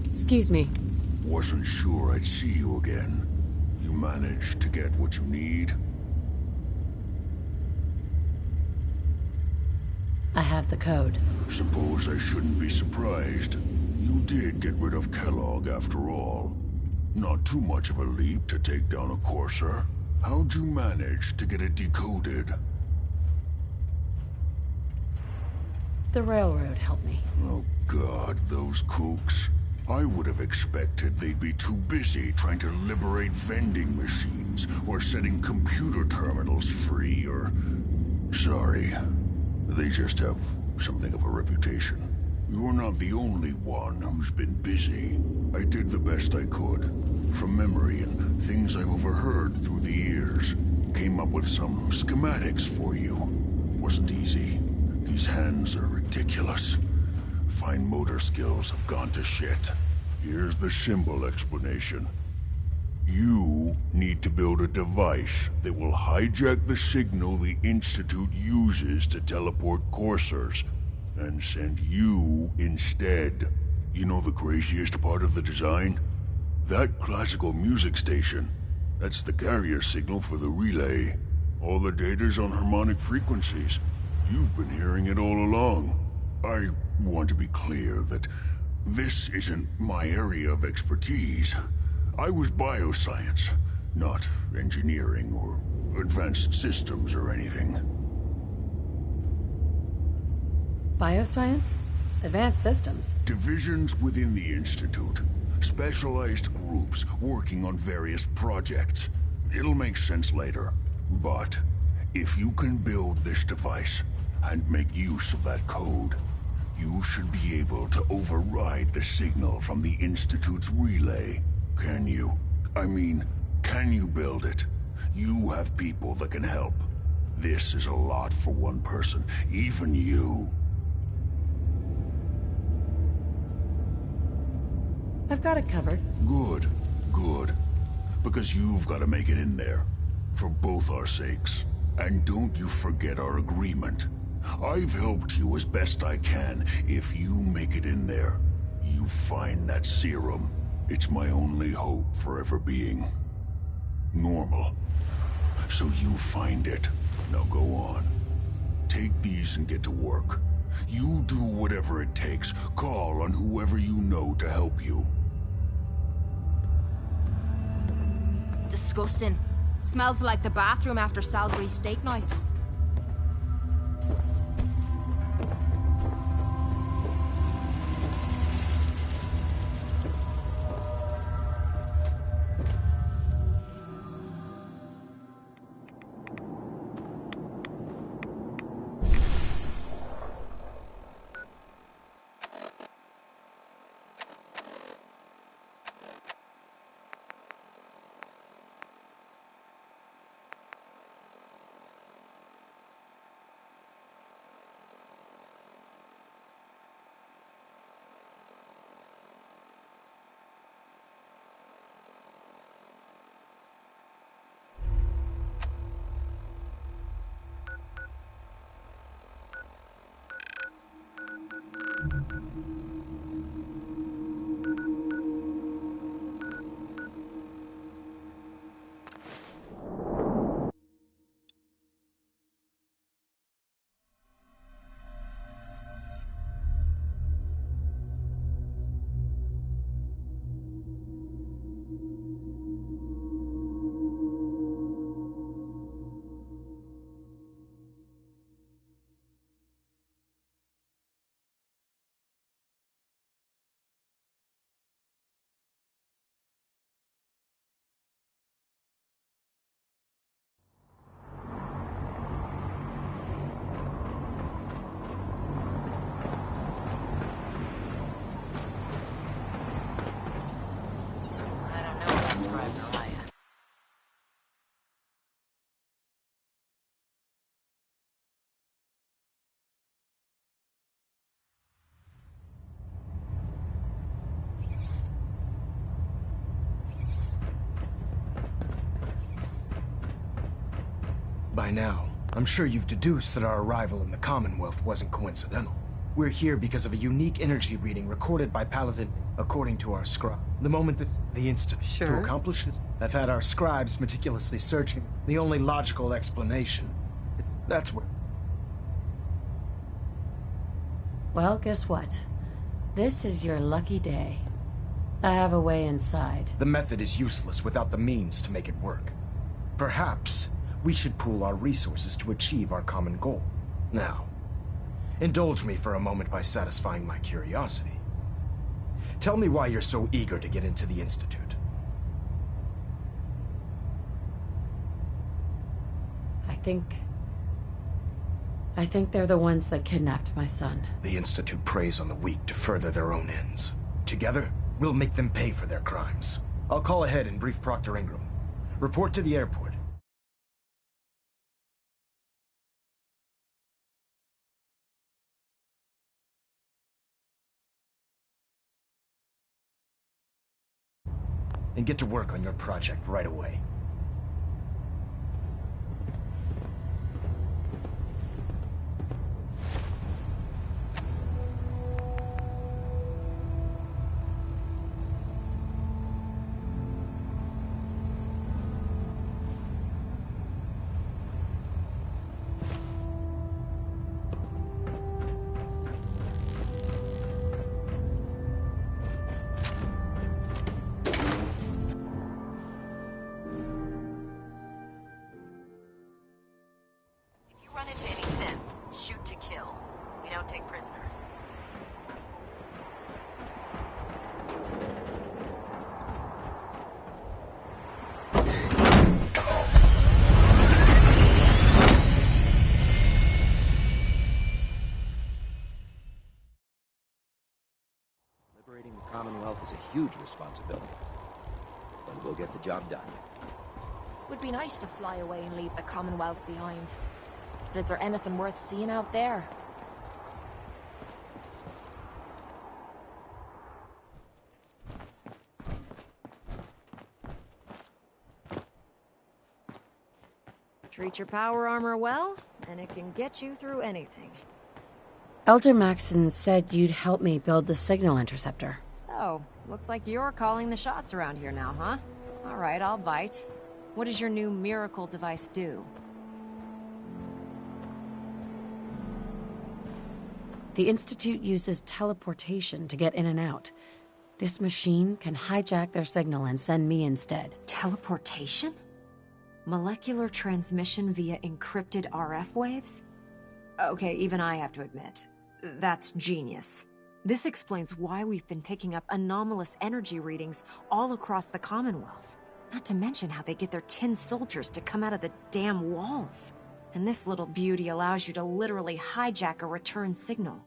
Excuse me. Wasn't sure I'd see you again. You managed to get what you need? have the code. Suppose I shouldn't be surprised. You did get rid of Kellogg after all. Not too much of a leap to take down a Courser. How'd you manage to get it decoded? The railroad helped me. Oh God, those kooks. I would have expected they'd be too busy trying to liberate vending machines, or setting computer terminals free, or... Sorry. They just have something of a reputation. You're not the only one who's been busy. I did the best I could. From memory and things I've overheard through the years. Came up with some schematics for you. Wasn't easy. These hands are ridiculous. Fine motor skills have gone to shit. Here's the symbol explanation. You need to build a device that will hijack the signal the Institute uses to teleport coursers, and send you instead. You know the craziest part of the design? That classical music station. That's the carrier signal for the relay. All the data's on harmonic frequencies. You've been hearing it all along. I want to be clear that this isn't my area of expertise. I was bioscience, not engineering or advanced systems or anything. Bioscience? Advanced systems? Divisions within the Institute. Specialized groups working on various projects. It'll make sense later. But if you can build this device and make use of that code, you should be able to override the signal from the Institute's relay. Can you? I mean, can you build it? You have people that can help. This is a lot for one person, even you. I've got it covered. Good, good. Because you've got to make it in there. For both our sakes. And don't you forget our agreement. I've helped you as best I can. If you make it in there, you find that serum. It's my only hope for ever being normal. So you find it. Now go on. Take these and get to work. You do whatever it takes. Call on whoever you know to help you. Disgusting. Smells like the bathroom after Salisbury steak night. By now, I'm sure you've deduced that our arrival in the Commonwealth wasn't coincidental. We're here because of a unique energy reading recorded by Paladin according to our scribe. The moment that the Institute to accomplish this, I've had our scribes meticulously searching. The only logical explanation is that's where... Well, guess what? This is your lucky day. I have a way inside. The method is useless without the means to make it work. Perhaps we should pool our resources to achieve our common goal. Now, indulge me for a moment by satisfying my curiosity. Tell me why you're so eager to get into the Institute. I think they're the ones that kidnapped my son. The Institute preys on the weak to further their own ends. Together, we'll make them pay for their crimes. I'll call ahead and brief Proctor Ingram. Report to the airport. And get to work on your project right away. Run into any sense, shoot to kill. We don't take prisoners. Liberating the Commonwealth is a huge responsibility, but we'll get the job done. Would be nice to fly away and leave the Commonwealth behind. But is there anything worth seeing out there? Treat your power armor well, and it can get you through anything. Elder Maxon said you'd help me build the signal interceptor. So, looks like you're calling the shots around here now, huh? Alright, I'll bite. What does your new miracle device do? The Institute uses teleportation to get in and out. This machine can hijack their signal and send me instead. Teleportation? Molecular transmission via encrypted RF waves? Okay, even I have to admit, that's genius. This explains why we've been picking up anomalous energy readings all across the Commonwealth. Not to mention how they get their tin soldiers to come out of the damn walls. And this little beauty allows you to literally hijack a return signal.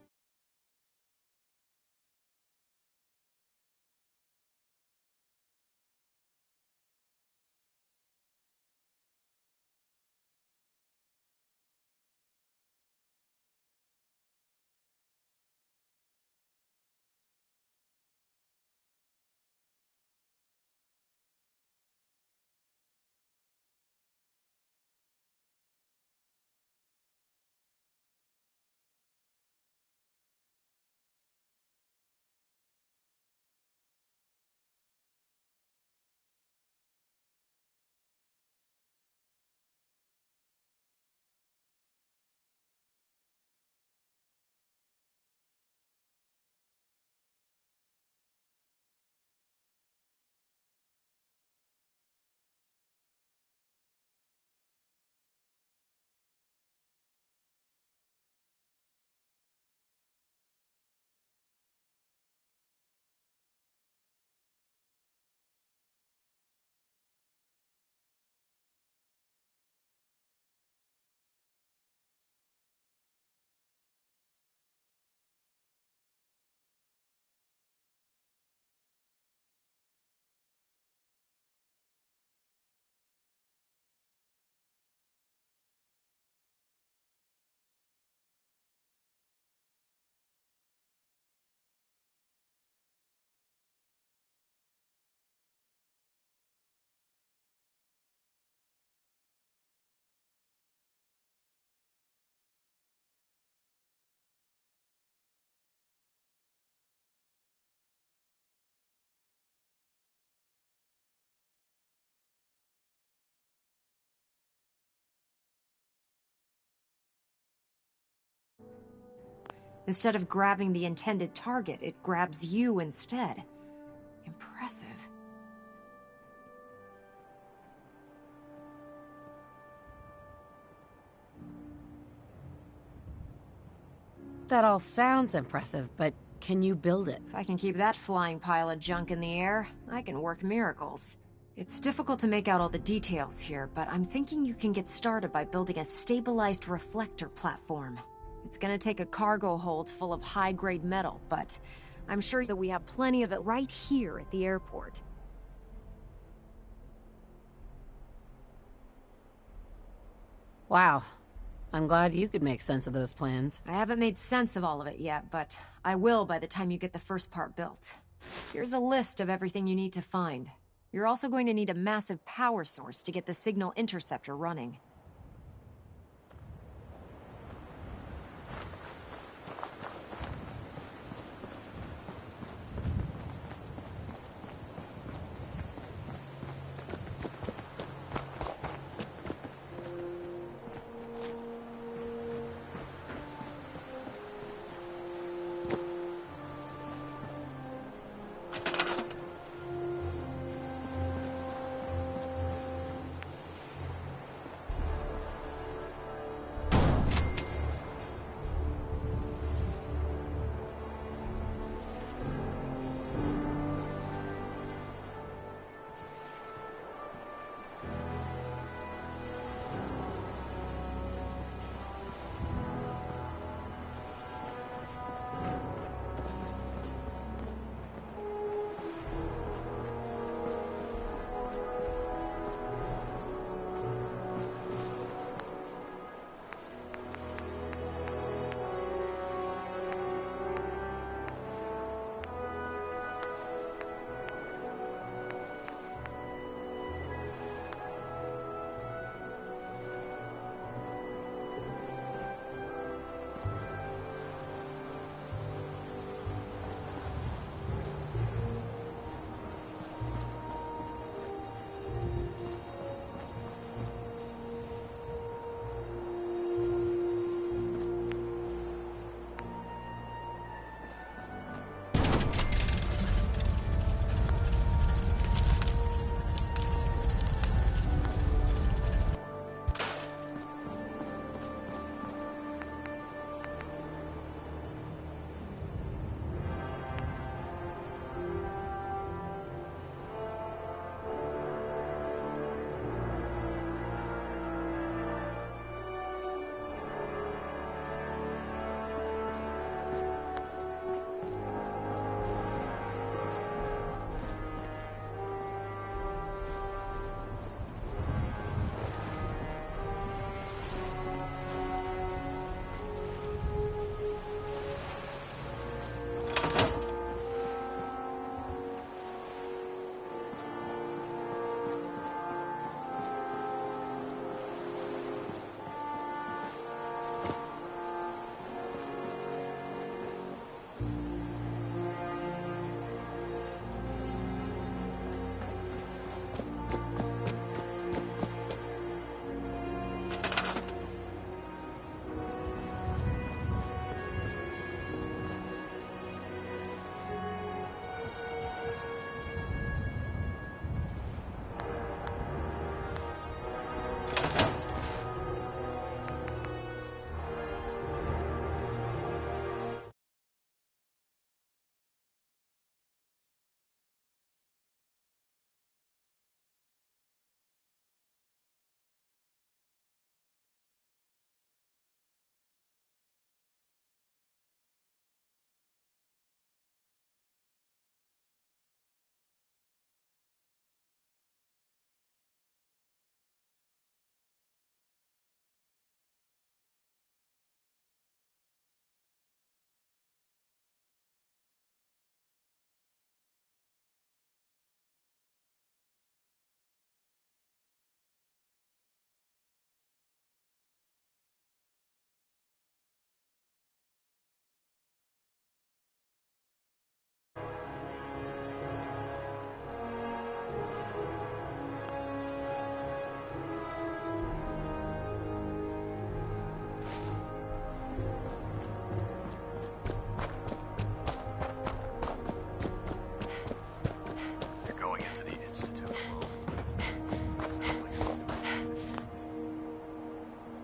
Instead of grabbing the intended target, it grabs you instead. Impressive. That all sounds impressive, but can you build it? If I can keep that flying pile of junk in the air, I can work miracles. It's difficult to make out all the details here, but I'm thinking you can get started by building a stabilized reflector platform. It's gonna take a cargo hold full of high-grade metal, but I'm sure that we have plenty of it right here at the airport. Wow. I'm glad you could make sense of those plans. I haven't made sense of all of it yet, but I will by the time you get the first part built. Here's a list of everything you need to find. You're also going to need a massive power source to get the signal interceptor running.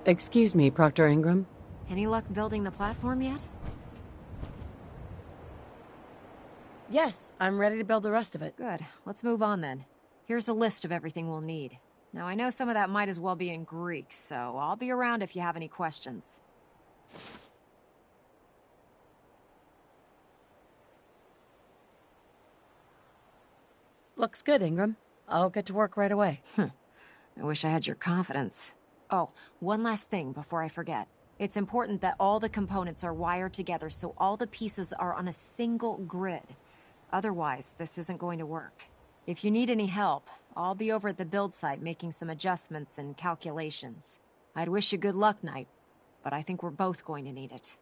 Excuse me, Proctor Ingram. Any luck building the platform yet? Yes, I'm ready to build the rest of it. Good. Let's move on then. Here's a list of everything we'll need. Now, I know some of that might as well be in Greek, so I'll be around if you have any questions. Looks good, Ingram. I'll get to work right away. I wish I had your confidence. Oh, one last thing before I forget. It's important that all the components are wired together so all the pieces are on a single grid. Otherwise, this isn't going to work. If you need any help, I'll be over at the build site making some adjustments and calculations. I'd wish you good luck, Knight, but I think we're both going to need it.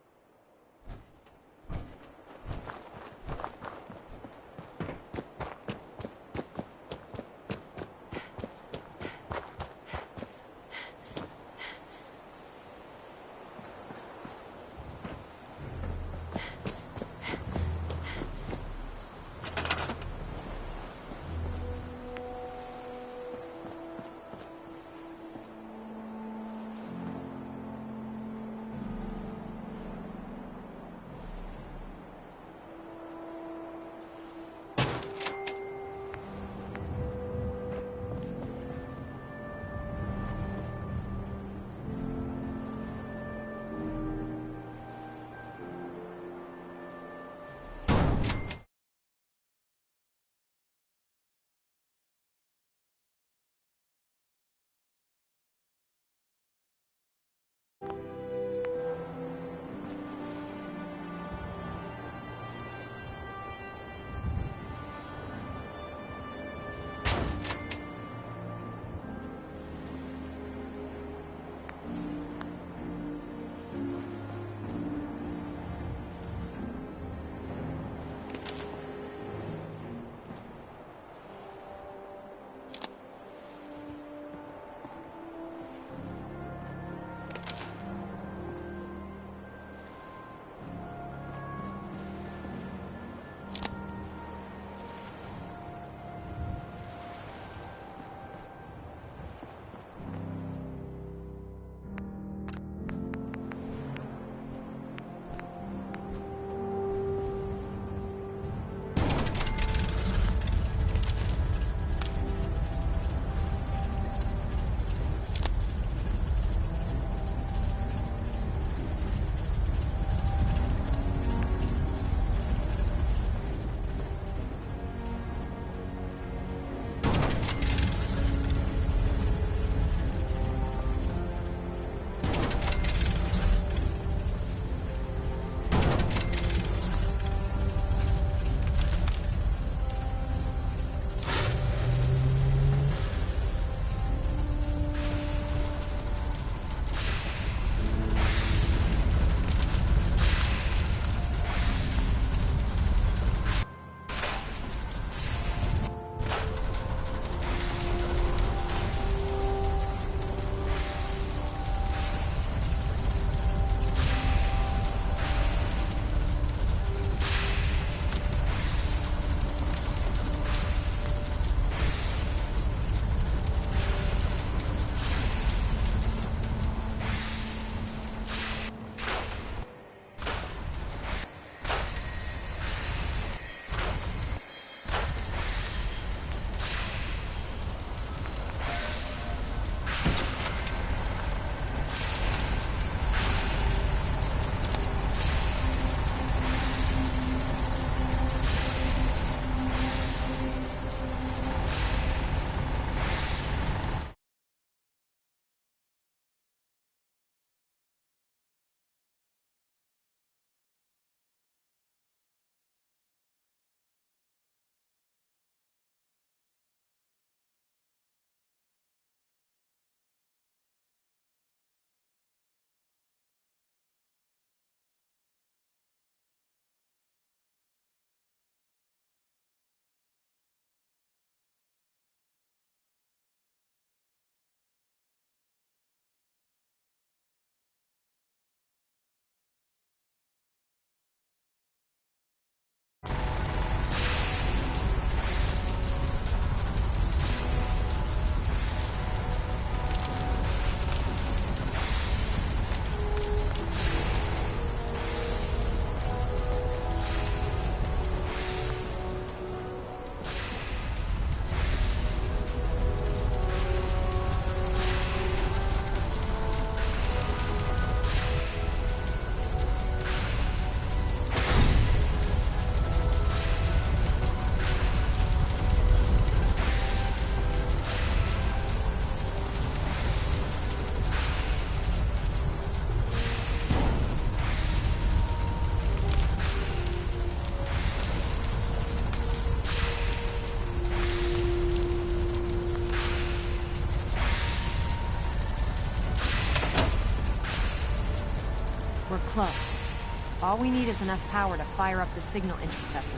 We're close. All we need is enough power to fire up the signal interceptor.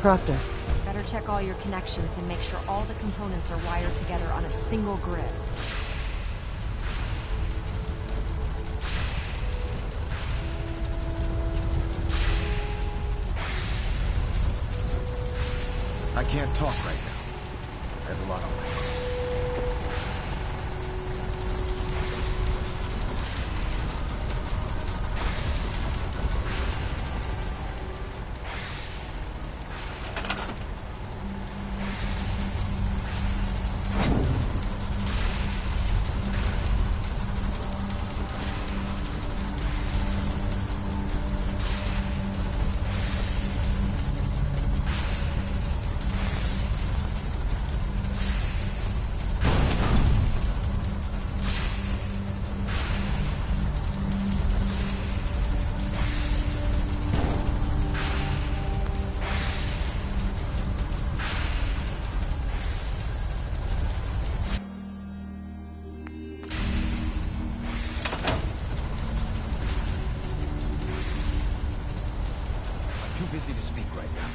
Proctor. Better check all your connections and make sure all the components are wired together on a single grid. I can't talk right now. I have a lot on my mind. Too busy to speak right now.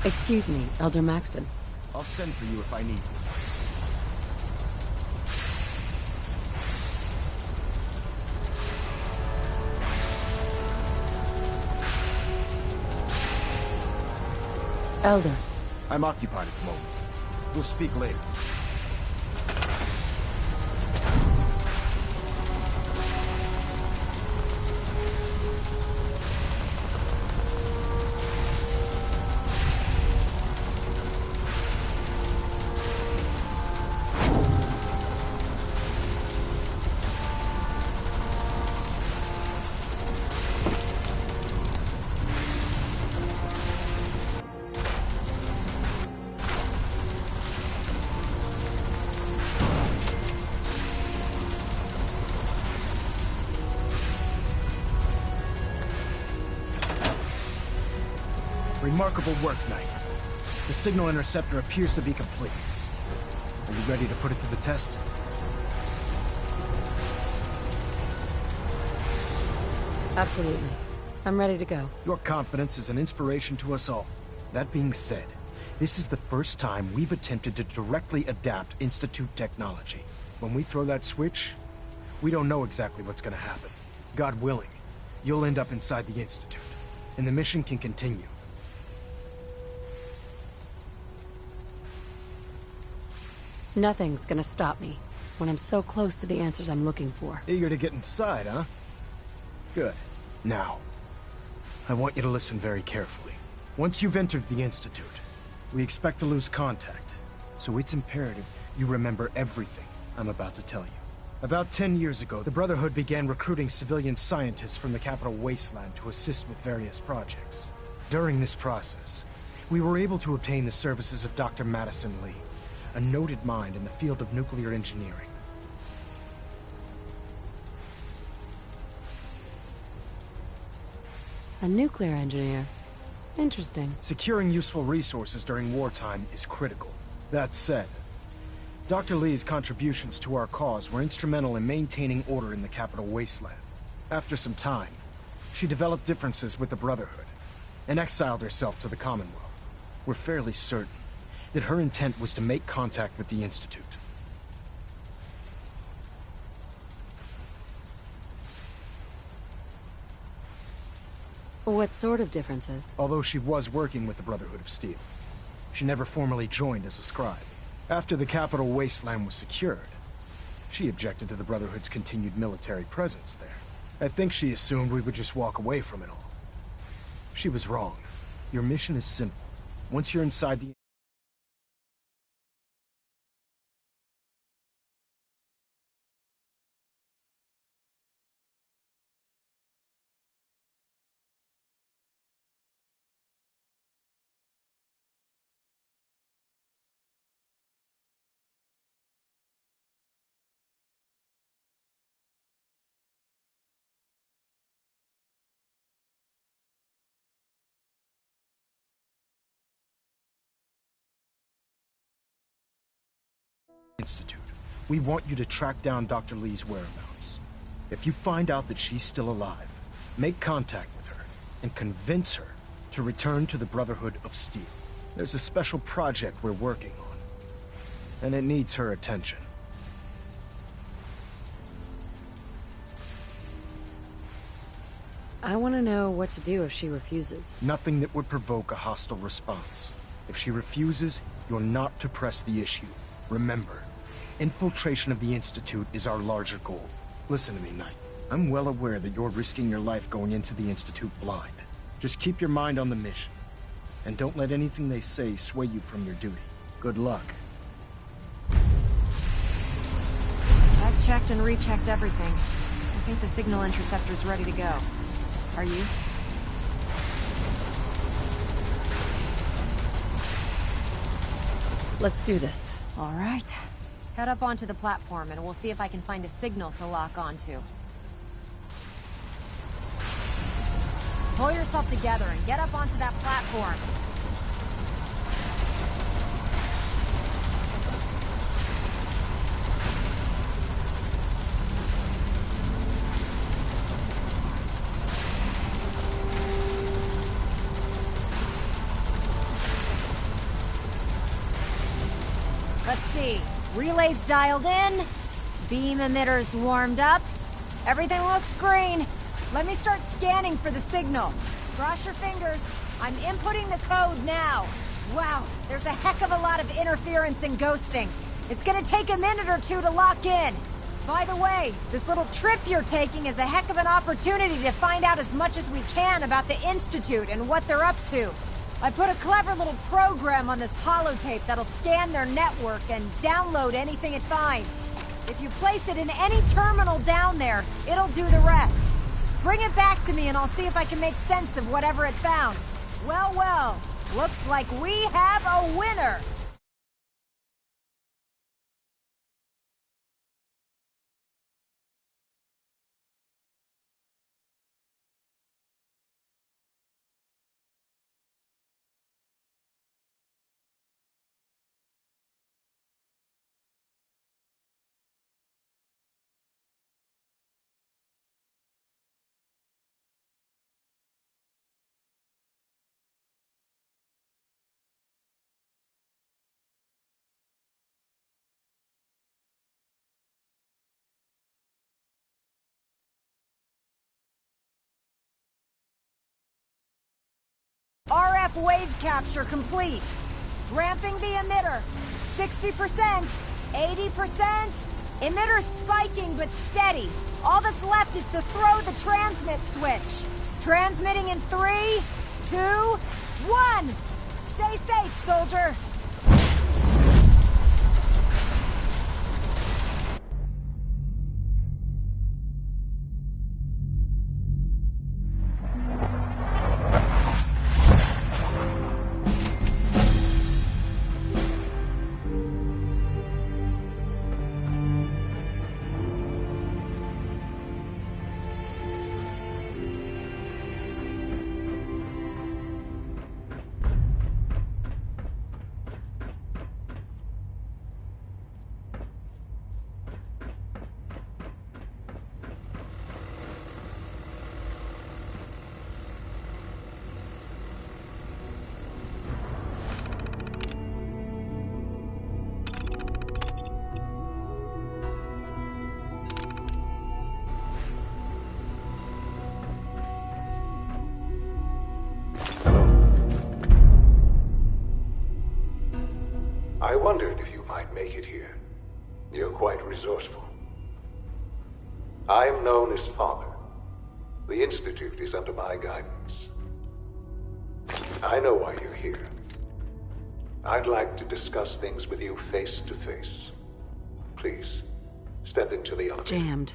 Excuse me, Elder Maxon. I'll send for you if I need you. Elder. I'm occupied at the moment. We'll speak later. Remarkable work, Knight. The signal interceptor appears to be complete. Are you ready to put it to the test? Absolutely. I'm ready to go. Your confidence is an inspiration to us all. That being said, this is the first time we've attempted to directly adapt Institute technology. When we throw that switch, we don't know exactly what's gonna happen. God willing, you'll end up inside the Institute, and the mission can continue. Nothing's gonna stop me when I'm so close to the answers I'm looking for. Eager to get inside, huh? Good. Now, I want you to listen very carefully. Once you've entered the Institute, we expect to lose contact, so it's imperative you remember everything I'm about to tell you. About 10 years ago, the Brotherhood began recruiting civilian scientists from the capital wasteland to assist with various projects. During this process, we were able to obtain the services of Dr. Madison Lee, a noted mind in the field of nuclear engineering. A nuclear engineer? Interesting. Securing useful resources during wartime is critical. That said, Dr. Lee's contributions to our cause were instrumental in maintaining order in the capital wasteland. After some time, she developed differences with the Brotherhood and exiled herself to the Commonwealth. We're fairly certain that her intent was to make contact with the Institute. What sort of differences? Although she was working with the Brotherhood of Steel, she never formally joined as a scribe. After the capital wasteland was secured, she objected to the Brotherhood's continued military presence there. I think she assumed we would just walk away from it all. She was wrong. Your mission is simple. Once you're inside the Institute, we want you to track down Dr. Lee's whereabouts. If you find out that she's still alive, make contact with her and convince her to return to the Brotherhood of Steel. There's a special project we're working on, and it needs her attention. I want to know what to do if she refuses. Nothing that would provoke a hostile response. If she refuses, you're not to press the issue. Remember, infiltration of the Institute is our larger goal. Listen to me, Knight. I'm well aware that you're risking your life going into the Institute blind. Just keep your mind on the mission, and don't let anything they say sway you from your duty. Good luck. I've checked and rechecked everything. I think the signal interceptor's ready to go. Are you? Let's do this. All right. Head up onto the platform and we'll see if I can find a signal to lock onto. Pull yourself together and get up onto that platform. Let's see. Relays dialed in. Beam emitters warmed up. Everything looks green. Let me start scanning for the signal. Cross your fingers. I'm inputting the code now. Wow, there's a heck of a lot of interference and ghosting. It's gonna take a minute or two to lock in. By the way, this little trip you're taking is a heck of an opportunity to find out as much as we can about the Institute and what they're up to. I put a clever little program on this holotape that'll scan their network and download anything it finds. If you place it in any terminal down there, it'll do the rest. Bring it back to me and I'll see if I can make sense of whatever it found. Well, well, looks like we have a winner! RF wave capture complete. Ramping the emitter. 60%, 80%. Emitter spiking but steady. All that's left is to throw the transmit switch. Transmitting in 3, 2, 1. Stay safe, soldier. I wondered if you might make it here. You're quite resourceful. I'm known as Father. The Institute is under my guidance. I know why you're here. I'd like to discuss things with you face to face. Please, step into the elevator. Jammed.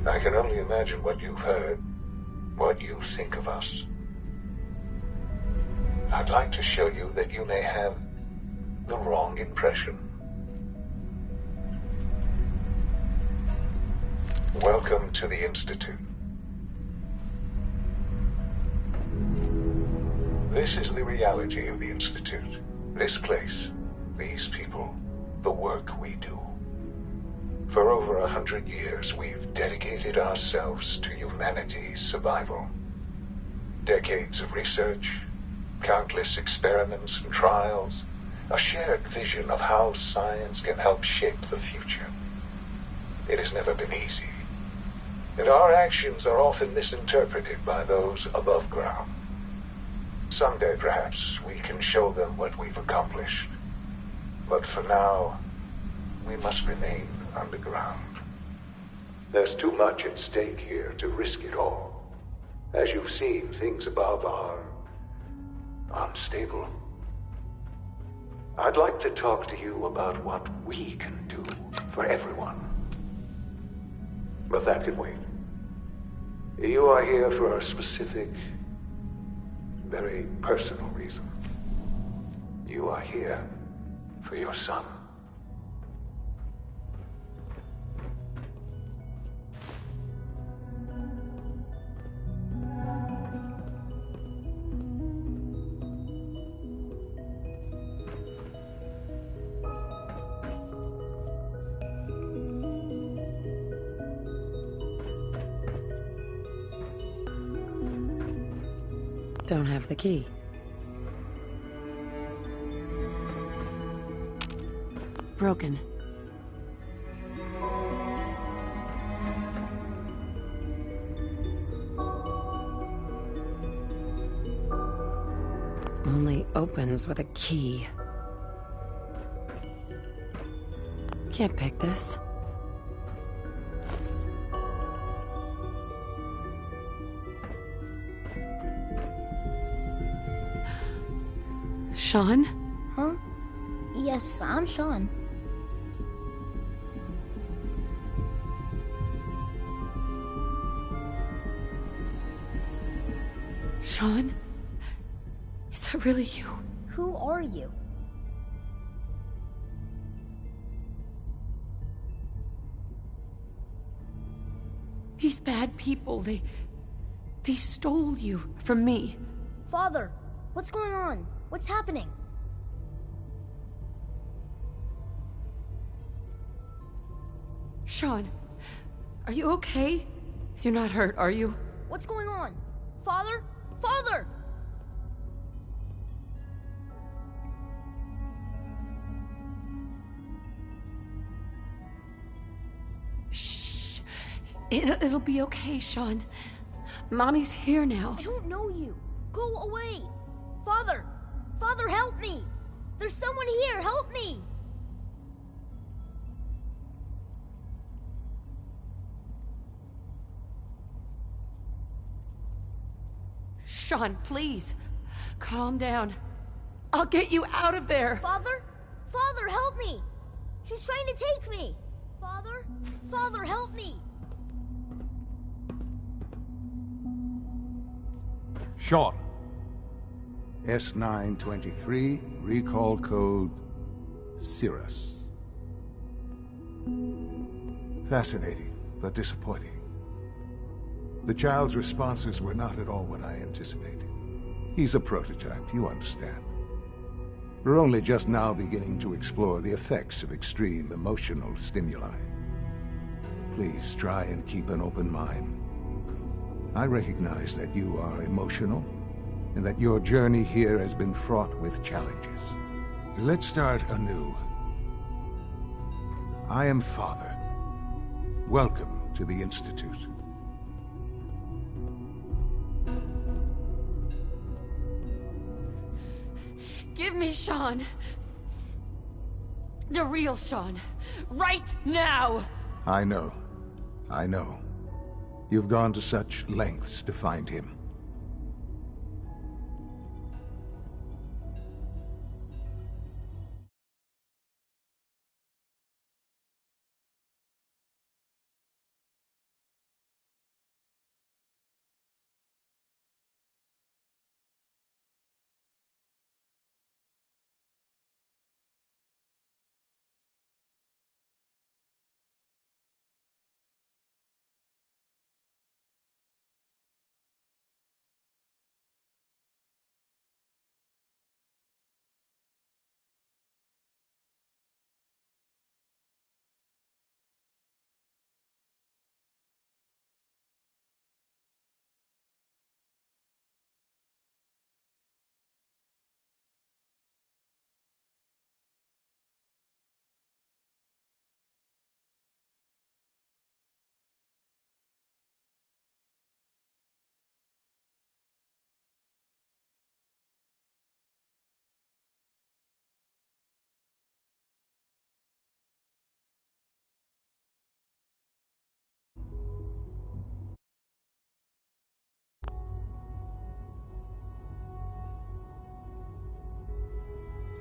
I can only imagine what you've heard, what you think of us. I'd like to show you that you may have the wrong impression. Welcome to the Institute. This is the reality of the Institute. This place, these people, the work we do. For over 100 years, we've dedicated ourselves to humanity's survival. Decades of research, countless experiments and trials, a shared vision of how science can help shape the future. It has never been easy, and our actions are often misinterpreted by those above ground. Someday, perhaps, we can show them what we've accomplished. But for now, we must remain underground. There's too much at stake here to risk it all. As you've seen, things above are unstable. I'd like to talk to you about what we can do for everyone. But that can wait. You are here for a specific, very personal reason. You are here for your son. Don't have the key. Broken. Only opens with a key. Can't pick this. Sean? Huh? Yes, I'm Sean. Sean? Is that really you? Who are you? These bad people, they stole you from me. Father, what's going on? What's happening? Sean, are you okay? You're not hurt, are you? What's going on? Father? Father! Shh. It'll be okay, Sean. Mommy's here now. I don't know you. Go away. Father! Father, help me! There's someone here, help me! Sean, please. Calm down. I'll get you out of there. Father? Father, help me! She's trying to take me! Father? Father, help me! Sean. S923, recall code Cirrus. Fascinating, but disappointing. The child's responses were not at all what I anticipated. He's a prototype, you understand. We're only just now beginning to explore the effects of extreme emotional stimuli. Please try and keep an open mind. I recognize that you are emotional, and that your journey here has been fraught with challenges. Let's start anew. I am Father. Welcome to the Institute. Give me Sean. The real Sean. Right now! I know. I know. You've gone to such lengths to find him.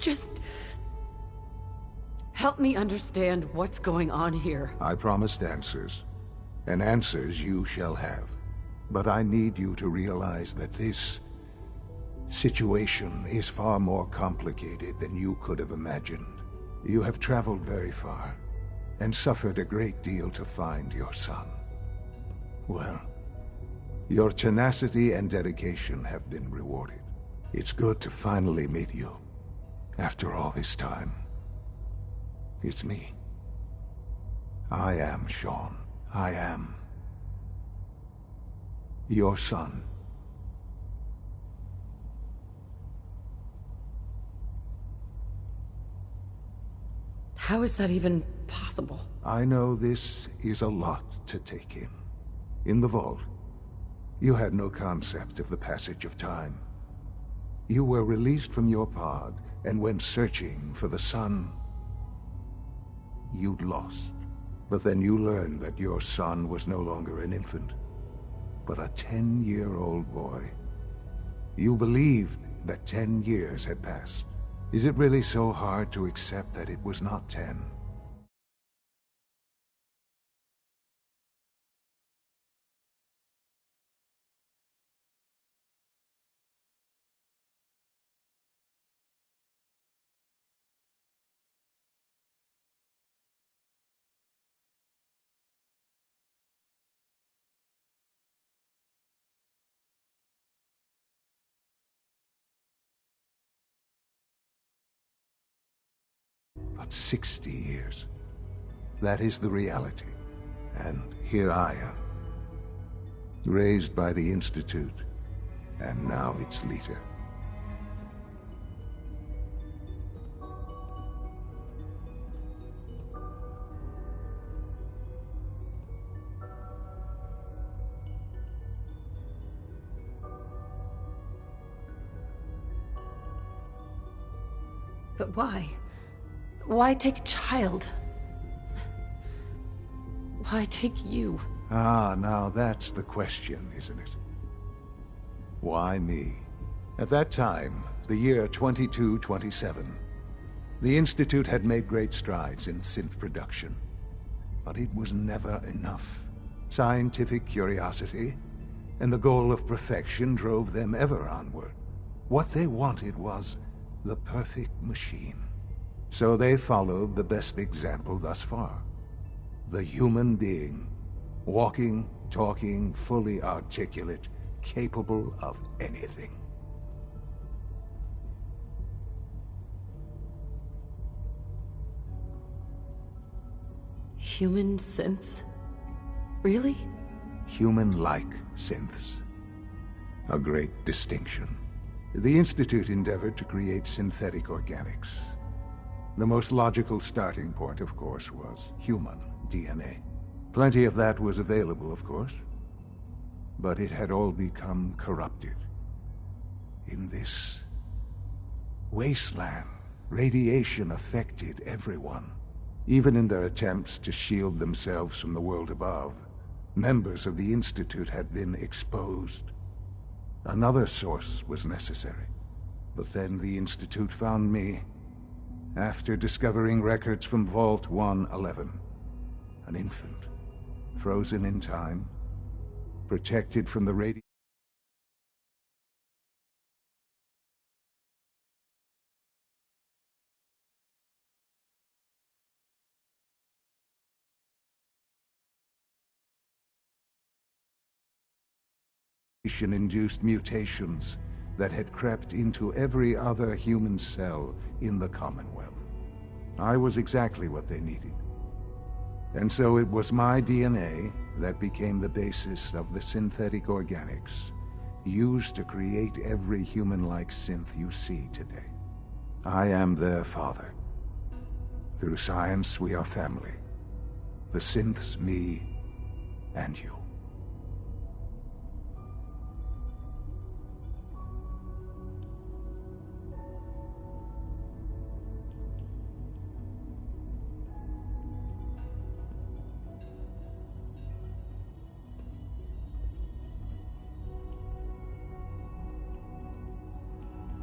Just... help me understand what's going on here. I promised answers, and answers you shall have. But I need you to realize that this situation is far more complicated than you could have imagined. You have traveled very far, and suffered a great deal to find your son. Well, your tenacity and dedication have been rewarded. It's good to finally meet you, after all this time. It's me. I am Sean. I am your son. How is that even possible? I know this is a lot to take in. In the vault, you had no concept of the passage of time. You were released from your pod and went searching for the son you'd lost. But then you learned that your son was no longer an infant, but a 10-year-old boy. You believed that 10 years had passed. Is it really so hard to accept that it was not 10? But 60 years. That is the reality. And here I am. Raised by the Institute, and now its leader. But why? Why take a child? Why take you? Ah, now that's the question, isn't it? Why me? At that time, the year 2227, the Institute had made great strides in synth production. But it was never enough. Scientific curiosity and the goal of perfection drove them ever onward. What they wanted was the perfect machine. So they followed the best example thus far. The human being. Walking, talking, fully articulate, capable of anything. Human synths? Really? Human-like synths. A great distinction. The Institute endeavored to create synthetic organics. The most logical starting point, of course, was human DNA. Plenty of that was available, of course. But it had all become corrupted. In this wasteland, radiation affected everyone. Even in their attempts to shield themselves from the world above, members of the Institute had been exposed. Another source was necessary. But then the Institute found me, after discovering records from Vault 111. An infant, frozen in time, protected from the radiation induced mutations that had crept into every other human cell in the Commonwealth. I was exactly what they needed. And so it was my DNA that became the basis of the synthetic organics used to create every human-like synth you see today. I am their father. Through science, we are family. The synths, me, and you.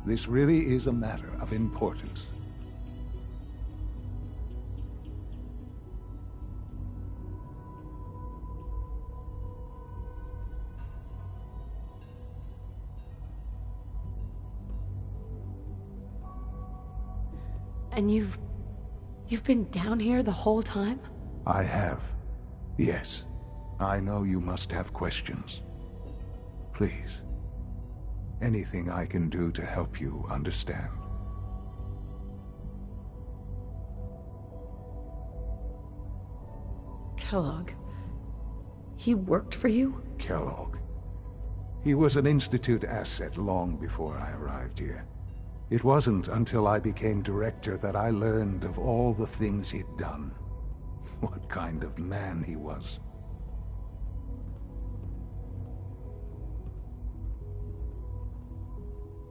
This really is a matter of importance. And you've been down here the whole time? I have. Yes. I know you must have questions. Please. Anything I can do to help you understand. Kellogg. He worked for you? Kellogg. He was an Institute asset long before I arrived here. It wasn't until I became director that I learned of all the things he'd done. What kind of man he was.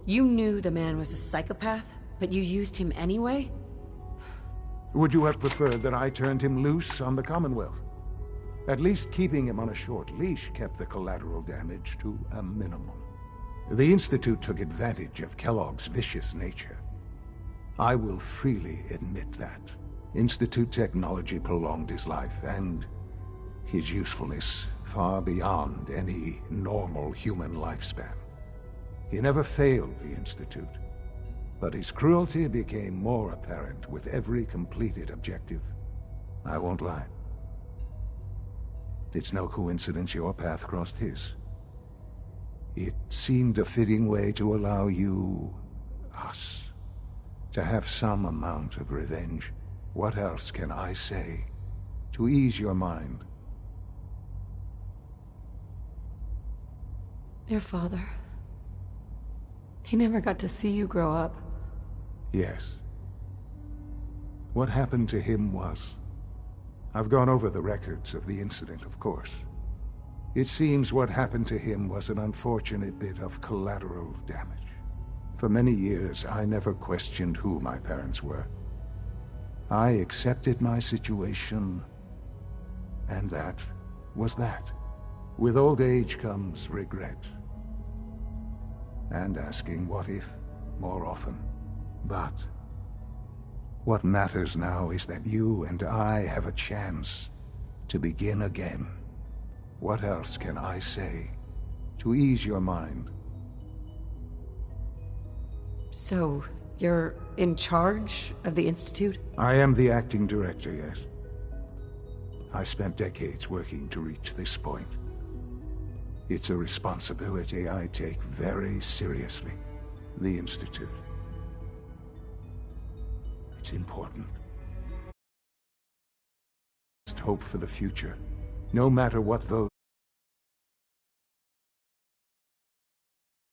You knew the man was a psychopath, but you used him anyway? Would you have preferred that I turned him loose on the Commonwealth? At least keeping him on a short leash kept the collateral damage to a minimum. The Institute took advantage of Kellogg's vicious nature. I will freely admit that. Institute technology prolonged his life, and his usefulness far beyond any normal human lifespan. He never failed the Institute, but his cruelty became more apparent with every completed objective. I won't lie. It's no coincidence your path crossed his. It seemed a fitting way to allow you, us, to have some amount of revenge. What else can I say to ease your mind? Your father. He never got to see you grow up. Yes. What happened to him was... I've gone over the records of the incident, of course. It seems what happened to him was an unfortunate bit of collateral damage. For many years, I never questioned who my parents were. I accepted my situation, and that was that. With old age comes regret. And asking what if more often. But what matters now is that you and I have a chance to begin again. What else can I say to ease your mind? So, you're in charge of the Institute? I am the acting director, yes. I spent decades working to reach this point. It's a responsibility I take very seriously. The Institute. It's important. Hope for the future, no matter what those